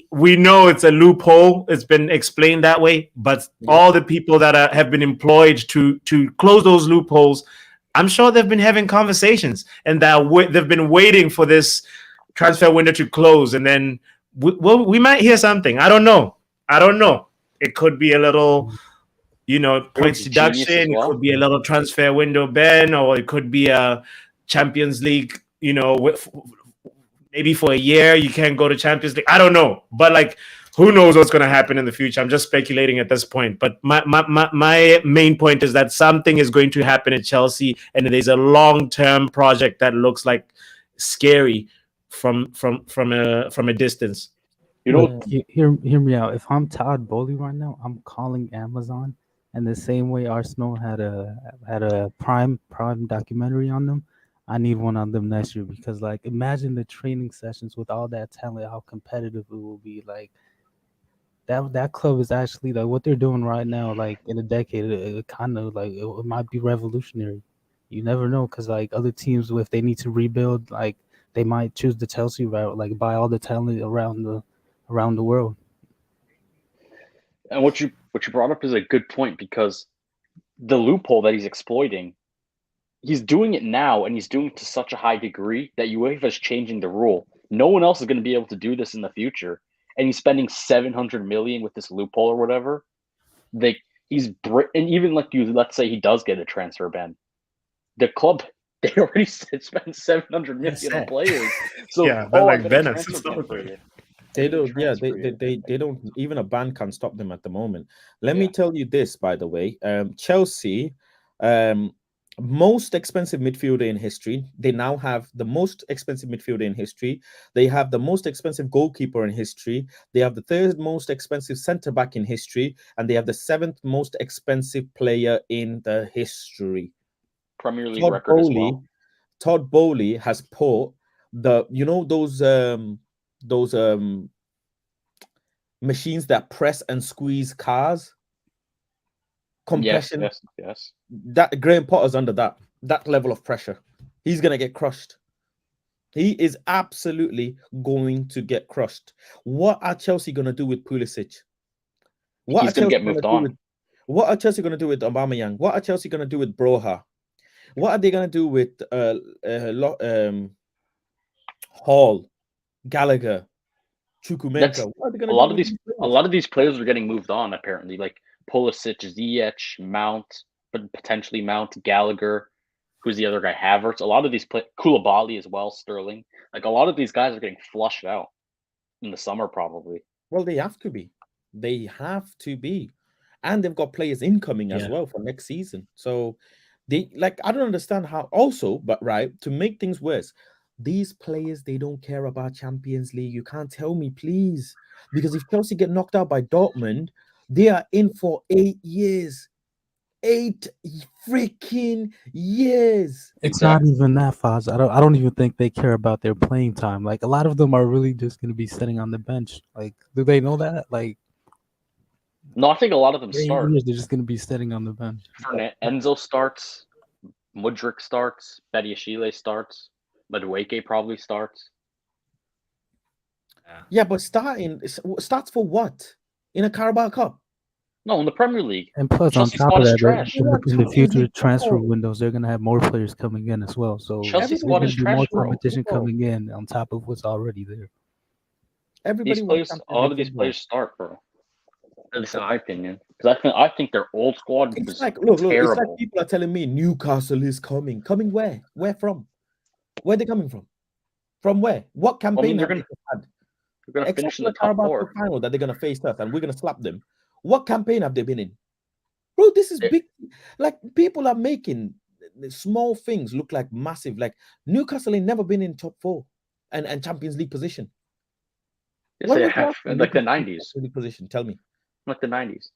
Speaker 5: we know it's a loophole. It's been explained that way, but all the people that have been employed to close those loopholes, I'm sure they've been having conversations and that they've been waiting for this transfer window to close, and then we might hear something. I don't know. It could be a little, you know, points deduction. Well. It could be a little transfer window ban, or it could be a Champions League, you know, maybe for a year you can't go to Champions League. I don't know, but like, who knows what's going to happen in the future? I'm just speculating at this point. But my main point is that something is going to happen at Chelsea, and there's a long-term project that looks like scary from a distance.
Speaker 4: You know,
Speaker 6: hear me out. If I'm Todd Bowley right now, I'm calling Amazon, and the same way Arsenal had a prime documentary on them, I need one on them next year, because like, imagine the training sessions with all that talent, how competitive it will be. Like that club is actually like what they're doing right now. Like in a decade, it kind of like it might be revolutionary. You never know, because like other teams, if they need to rebuild, like they might choose the Chelsea route, like buy all the talent around the world.
Speaker 4: And what you brought up is a good point, because the loophole that he's exploiting, he's doing it now, and he's doing it to such a high degree that UEFA is changing the rule. No one else is going to be able to do this in the future, and he's spending 700 million with this loophole or whatever. And even like let's say he does get a transfer ban, the club, they already spent 700 million on players. So
Speaker 5: yeah, like Venice.
Speaker 2: They don't. Yeah, they don't. Even a ban can stop them at the moment. Let me tell you this, by the way. Chelsea, most expensive midfielder in history. They now have the most expensive midfielder in history. They have the most expensive goalkeeper in history. They have the third most expensive centre back in history, and they have the seventh most expensive player in the history.
Speaker 4: Premier League record as well.
Speaker 2: Todd Bowley has put those machines that press and squeeze cars, compression.
Speaker 4: Yes.
Speaker 2: That Graham Potter's under that level of pressure. He's gonna get crushed. He is absolutely going to get crushed. What are Chelsea gonna do with Pulisic? What
Speaker 4: He's
Speaker 2: are
Speaker 4: gonna
Speaker 2: Chelsea
Speaker 4: get
Speaker 2: gonna
Speaker 4: moved
Speaker 2: do
Speaker 4: on.
Speaker 2: with what are Chelsea gonna do with Aubameyang? What are Chelsea gonna do with Broha? What are they gonna do with Hall, Gallagher,
Speaker 4: That's
Speaker 2: Chukwuemeka? What are they
Speaker 4: a
Speaker 2: gonna do
Speaker 4: lot of
Speaker 2: with
Speaker 4: these.
Speaker 2: these
Speaker 4: A
Speaker 2: players?
Speaker 4: lot of these players are getting moved on. Apparently, like Pulisic, Ziyech, Mount, but potentially Mount, Gallagher. Who's the other guy? Havertz. A lot of these play Koulibaly as well. Sterling. Like a lot of these guys are getting flushed out in the summer, probably.
Speaker 2: Well, they have to be. They have to be. And they've got players incoming as
Speaker 5: Yeah.
Speaker 2: well for next season. So they like I don't understand how also, but right, to make things worse, these players they don't care about Champions League. You can't tell me, please. Because if Chelsea get knocked out by Dortmund, they are in for 8 years. 8 freaking years.
Speaker 6: It's not even that, Foz. I don't even think they care about their playing time. Like a lot of them are really just gonna be sitting on the bench. Like, do they know that? Like
Speaker 4: No, I think a lot of them
Speaker 6: 8
Speaker 4: start.
Speaker 6: years, they're just gonna be sitting on the bench.
Speaker 4: Enzo starts. Mudryk starts. Badiashile starts. Madueke probably starts.
Speaker 2: Yeah, but starts for what? In a Carabao Cup?
Speaker 4: No, in the Premier League.
Speaker 6: And plus, on
Speaker 4: Chelsea
Speaker 6: top
Speaker 4: squad
Speaker 6: of
Speaker 4: is
Speaker 6: that,
Speaker 4: trash.
Speaker 6: in
Speaker 2: want
Speaker 6: in the
Speaker 2: Champions
Speaker 6: future
Speaker 2: League
Speaker 6: transfer
Speaker 2: football.
Speaker 6: windows, they're gonna have more players coming in as well. So
Speaker 4: Chelsea
Speaker 6: there's
Speaker 4: squad
Speaker 6: gonna
Speaker 4: is
Speaker 6: be
Speaker 4: trash,
Speaker 6: more
Speaker 4: bro.
Speaker 6: competition
Speaker 2: Football.
Speaker 6: coming in on top of what's already there.
Speaker 2: Everybody
Speaker 4: These
Speaker 2: wants
Speaker 4: players, a
Speaker 2: Champions
Speaker 4: lot
Speaker 2: League
Speaker 4: of these
Speaker 2: football.
Speaker 4: players start, bro. That's my opinion. Because I think their old squad
Speaker 2: It's
Speaker 4: was
Speaker 2: like look, it's like
Speaker 4: terrible.
Speaker 2: people are telling me Newcastle is coming. Coming where? Where from? Where they coming from? From where? What
Speaker 4: I
Speaker 2: campaign
Speaker 4: mean,
Speaker 2: have they had?
Speaker 4: they're gonna
Speaker 2: Except
Speaker 4: finish in
Speaker 2: for
Speaker 4: the
Speaker 2: the
Speaker 4: top
Speaker 2: Carabao Cup
Speaker 4: four.
Speaker 2: final that they're gonna face us and we're gonna slap them. What campaign have they been in? Bro, this is
Speaker 4: They-
Speaker 2: big. Like people are making the small things look like massive. Like Newcastle ain't never been in top four and Champions League position.
Speaker 4: Yes,
Speaker 2: When
Speaker 4: they
Speaker 2: was the
Speaker 4: have
Speaker 2: last time
Speaker 4: like the
Speaker 2: Newcastle in
Speaker 4: '90s,
Speaker 2: Champions League position? Tell me.
Speaker 4: like the '90s.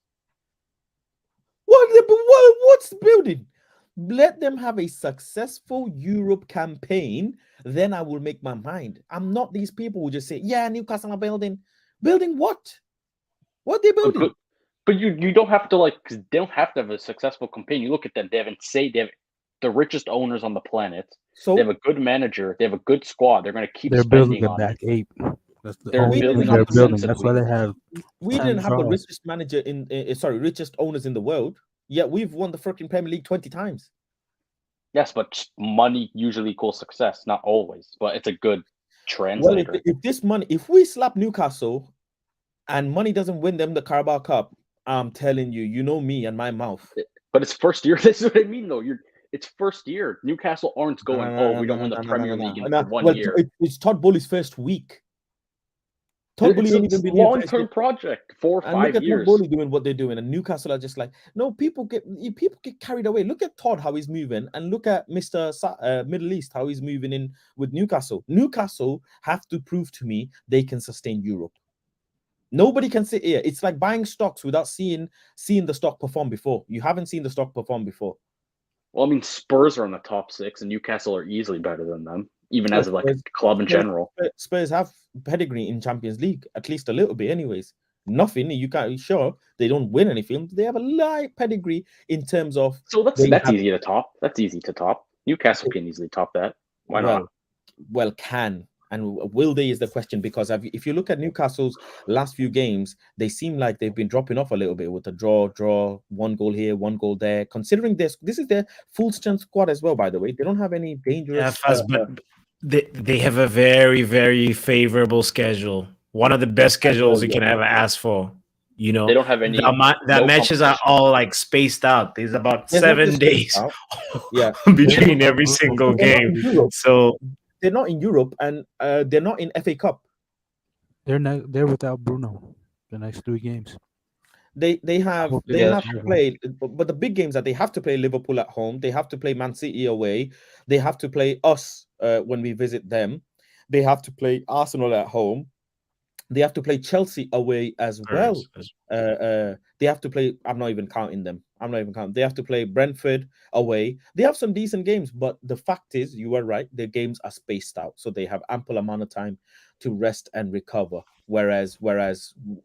Speaker 2: What's the building? Let them have a successful Europe campaign, then I will make my mind. I'm not these people who just say, yeah, Newcastle are building. Building what? What they
Speaker 4: But,
Speaker 2: building?
Speaker 4: but you don't have to like 'cause they don't have to have a successful campaign. You look at them; they have the richest owners on the planet. They have
Speaker 2: So
Speaker 4: a good manager. They have a good squad. They're gonna keep
Speaker 6: They're building
Speaker 4: spending
Speaker 6: a
Speaker 4: on it.
Speaker 6: back eight. That's the
Speaker 4: They're
Speaker 6: only
Speaker 2: we didn't
Speaker 6: thing
Speaker 4: building
Speaker 2: have
Speaker 6: they're
Speaker 2: the richest,
Speaker 6: building. That's why
Speaker 4: offensively.
Speaker 6: they have
Speaker 2: we
Speaker 6: 10
Speaker 2: didn't have the
Speaker 6: draws.
Speaker 2: richest manager richest owners in the world. Yet we've won the freaking Premier League 20 times.
Speaker 4: Yes, but money usually equals success. Not always, but it's a good
Speaker 2: Well,
Speaker 4: translator.
Speaker 2: if we slap Newcastle and money doesn't win them the Carabao Cup, I'm telling you, you know me and my mouth.
Speaker 4: But it's first year. This is what I mean, though. It's first year. Newcastle aren't going. Oh, we don't win the Premier League in for 1
Speaker 2: Well,
Speaker 4: year.
Speaker 2: it's Todd Bowley's first week. Todd
Speaker 4: It's
Speaker 2: Bowley ain't
Speaker 4: a
Speaker 2: even been here first
Speaker 4: long-term
Speaker 2: year.
Speaker 4: project, 4 or
Speaker 2: And look
Speaker 4: 5
Speaker 2: at Todd
Speaker 4: years.
Speaker 2: Bowley doing what they're doing, and Newcastle are just like, no, people get carried away. Look at Todd how he's moving, and look at Mr. Middle East how he's moving in with Newcastle. Newcastle have to prove to me they can sustain Europe. Nobody can sit here. It's like buying stocks without seeing the stock perform before. You haven't seen the stock perform before.
Speaker 4: Well, I mean, Spurs are in the top 6, and Newcastle are easily better than them, even as like a club in general.
Speaker 2: Spurs have pedigree in Champions League, at least a little bit, anyways. Nothing. You can't sure they don't win anything. They have a light pedigree in terms of.
Speaker 4: So that's easy to top. That's easy to top. Newcastle can easily top that. Why not?
Speaker 2: Well, can and will they is the question, because if you look at Newcastle's last few games, they seem like they've been dropping off a little bit with the draw, 1 goal here, 1 goal there. Considering this is their full strength squad as well, by the way. They don't have any dangerous.
Speaker 5: But they have a very, very favorable schedule. One of the best schedules you can ever ask for. You know,
Speaker 4: they don't have any.
Speaker 5: The matches are all like spaced out. There's about 7 days between every single game. So
Speaker 2: they're not in Europe, and they're not in FA Cup.
Speaker 6: They're without Bruno the next 3 games.
Speaker 2: They have to play, but the big games that they have to play Liverpool at home, they have to play Man City away, they have to play us when we visit them, they have to play Arsenal at home, they have to play Chelsea away as well. They have to play. I'm not even counting them. They have to play Brentford away. They have some decent games, but the fact is, you are right. Their games are spaced out, so they have ample amount of time to rest and recover. Whereas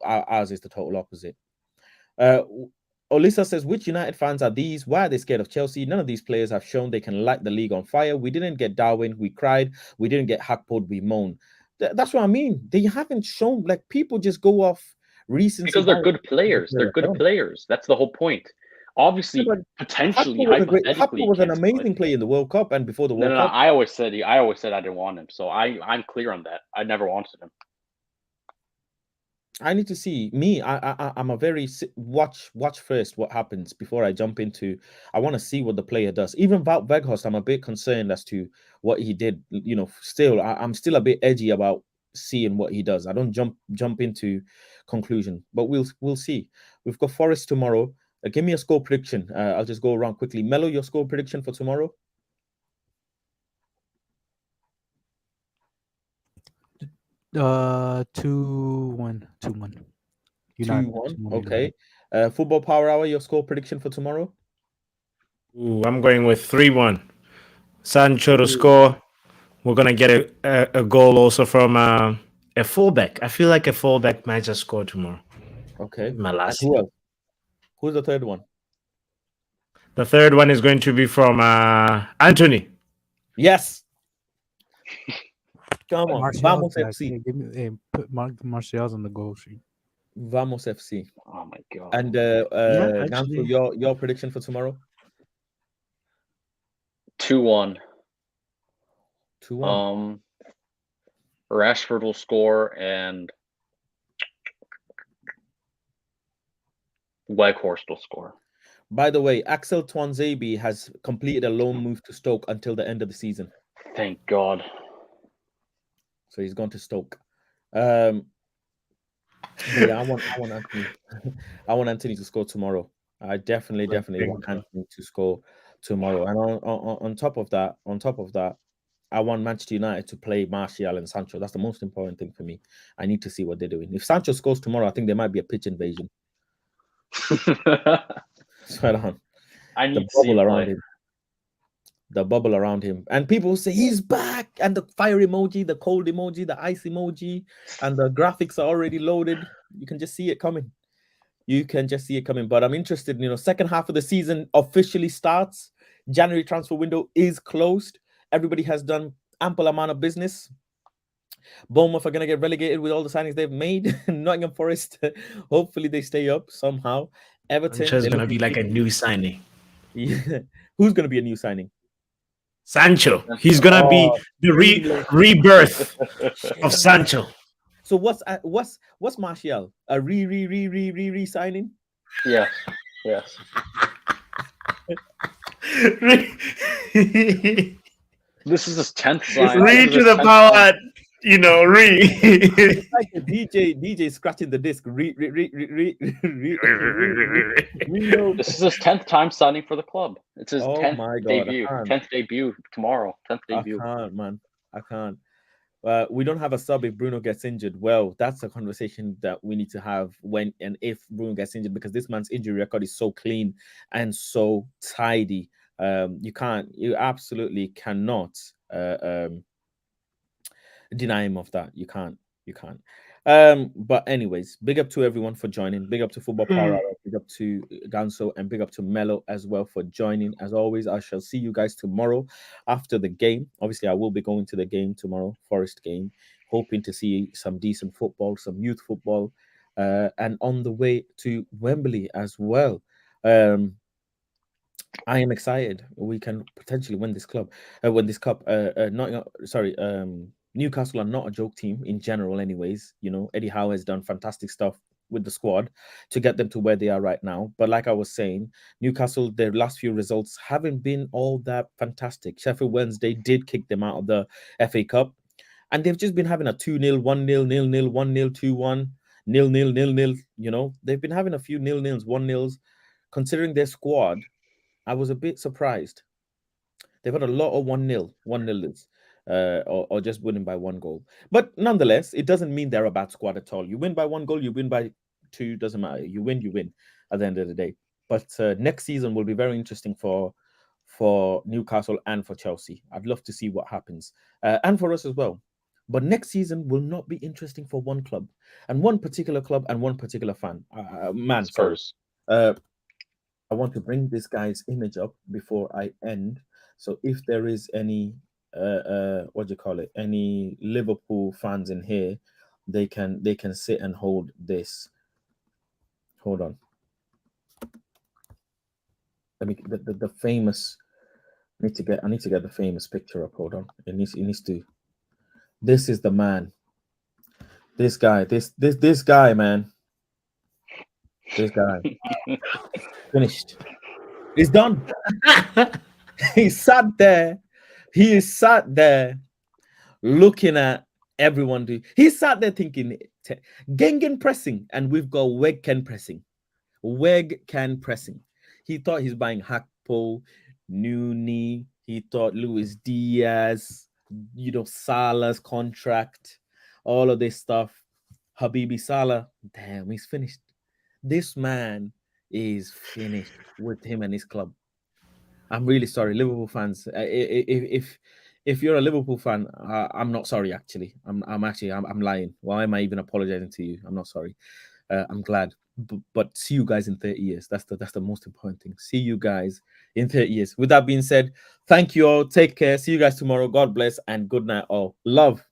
Speaker 2: ours is the total opposite. Olisa says, which United fans are these? Why are they scared of Chelsea? None of these players have shown they can light the league on fire. We didn't get Darwin, we cried. We didn't get Hackpod, we moan. That's what I mean. They haven't shown, like, people just go off recency
Speaker 4: because they're
Speaker 2: bias.
Speaker 4: good players. They're good players. That's the whole point. Obviously,
Speaker 2: but
Speaker 4: potentially,
Speaker 2: Hackpod
Speaker 4: hypothetically,
Speaker 2: was an
Speaker 4: against
Speaker 2: amazing
Speaker 4: Burnley.
Speaker 2: player in the World Cup and before the World
Speaker 4: No.
Speaker 2: Cup.
Speaker 4: I always said I didn't want him, so I'm clear on that. I never wanted him.
Speaker 2: I need to see me. I'm a very watch first what happens before I jump into. I want to see what the player does. Even Wout Weghorst, I'm a bit concerned as to what he did. You know, still I'm still a bit edgy about seeing what he does. I don't jump into conclusion, but we'll see. We've got Forest tomorrow. Give me a score prediction. I'll just go around quickly. Mello, your score prediction for tomorrow?
Speaker 6: 2-1. 2-1.
Speaker 2: 2-1. Okay. Football Power Hour, your score prediction for tomorrow?
Speaker 5: Ooh, I'm going with 3-1. Sancho to score. We're gonna get a goal also from a fullback. I feel like a fullback might just score tomorrow.
Speaker 2: Okay.
Speaker 5: Malasi.
Speaker 2: Who else? Who's the third one?
Speaker 5: The third one is going to be from Anthony.
Speaker 2: Yes. Come on.
Speaker 6: Martial's
Speaker 2: Vamos
Speaker 6: back.
Speaker 2: FC.
Speaker 6: Yeah, give me put Martial's on the goal sheet.
Speaker 2: Vamos FC.
Speaker 4: Oh my god.
Speaker 2: And
Speaker 5: actually.
Speaker 2: Ganso, your prediction for tomorrow?
Speaker 4: 2-1.
Speaker 2: 2-1.
Speaker 4: Rashford will score and Weghorst will score.
Speaker 2: By the way, Axel Tuanzebe has completed a loan move to Stoke until the end of the season.
Speaker 4: Thank God.
Speaker 2: So he's gone to Stoke. But yeah, I want Anthony. I want Anthony to score tomorrow. I definitely want Anthony to score tomorrow. And on top of that, I want Manchester United to play Martial and Sancho. That's the most important thing for me. I need to see what they're doing. If Sancho scores tomorrow, I think there might be a pitch invasion. Swear on.
Speaker 4: I need
Speaker 2: the bubble around him. The bubble around him. And people say he's back. And the fire emoji, the cold emoji, the ice emoji, and the graphics are already loaded. You can just see it coming. But I'm interested, second half of the season officially starts. January transfer window is closed. Everybody has done ample amount of business. Bournemouth are going to get relegated with all the signings they've made. Nottingham Forest, hopefully they stay up somehow. Everton
Speaker 5: is going to be like a new signing.
Speaker 2: Yeah. Who's going to be a new signing?
Speaker 5: Sancho. He's going to be the rebirth of Sancho.
Speaker 2: So what's Martial? A re-signing?
Speaker 4: Yeah. Yes. This is his 10th sign.
Speaker 5: Re to the power, re.
Speaker 2: It's like a DJ scratching the disc.
Speaker 4: This is his 10th time signing for the club. It's his 10th debut. 10th debut tomorrow. 10th debut.
Speaker 2: I can't, man. I can't. We don't have a sub if Bruno gets injured. Well, that's a conversation that we need to have when and if Bruno gets injured, because this man's injury record is so clean and so tidy. You absolutely cannot deny him of that. You can't. But anyways, big up to everyone for joining. Big up to Football Power Hour. Big up to Ganso, and big up to Mello as well for joining. As always, I shall see you guys tomorrow after the game. Obviously, I will be going to the game tomorrow, Forest game, hoping to see some decent football, some youth football, and on the way to Wembley as well. I am excited. We can potentially win this cup. Newcastle are not a joke team in general, anyways. Eddie Howe has done fantastic stuff with the squad to get them to where they are right now. But like I was saying, Newcastle, their last few results haven't been all that fantastic. Sheffield Wednesday did kick them out of the FA Cup, and they've just been having a 2-0, 1-0, 0-0, 1-0, 2-1, 0-0, 0-0. They've been having a few 0-0s, 1-0s. Considering their squad, I was a bit surprised. They've had a lot of 1-0s. Or just winning by one goal. But nonetheless, it doesn't mean they're a bad squad at all. You win by one goal, you win by two, doesn't matter. You win at the end of the day. But next season will be very interesting for Newcastle and for Chelsea. I'd love to see what happens. And for us as well. But next season will not be interesting for one club. And one particular club and one particular fan.
Speaker 4: Spurs.
Speaker 2: I want to bring this guy's image up before I end. So if there is any what do you call it, any Liverpool fans in here, they can sit and hold this. Hold on. Let me the famous. I need to get the famous picture up. Hold on. It needs to. This is the man. This guy. This guy, man. This guy. Finished. It's done. He sat there. He is sat there looking at everyone do. He sat there thinking Gengen pressing, and we've got Weg Ken pressing. Weg Ken pressing. He thought he's buying Hakpo, Nuni. He thought Luis Diaz, Salah's contract, all of this stuff. Habibi Salah, damn, he's finished. This man is finished with him and his club. I'm really sorry, Liverpool fans. If you're a Liverpool fan, I'm not sorry. Actually, I'm lying. Why am I even apologizing to you? I'm not sorry. I'm glad. But see you guys in 30 years. That's the most important thing. See you guys in 30 years. With that being said, thank you all. Take care. See you guys tomorrow. God bless and good night all. Love.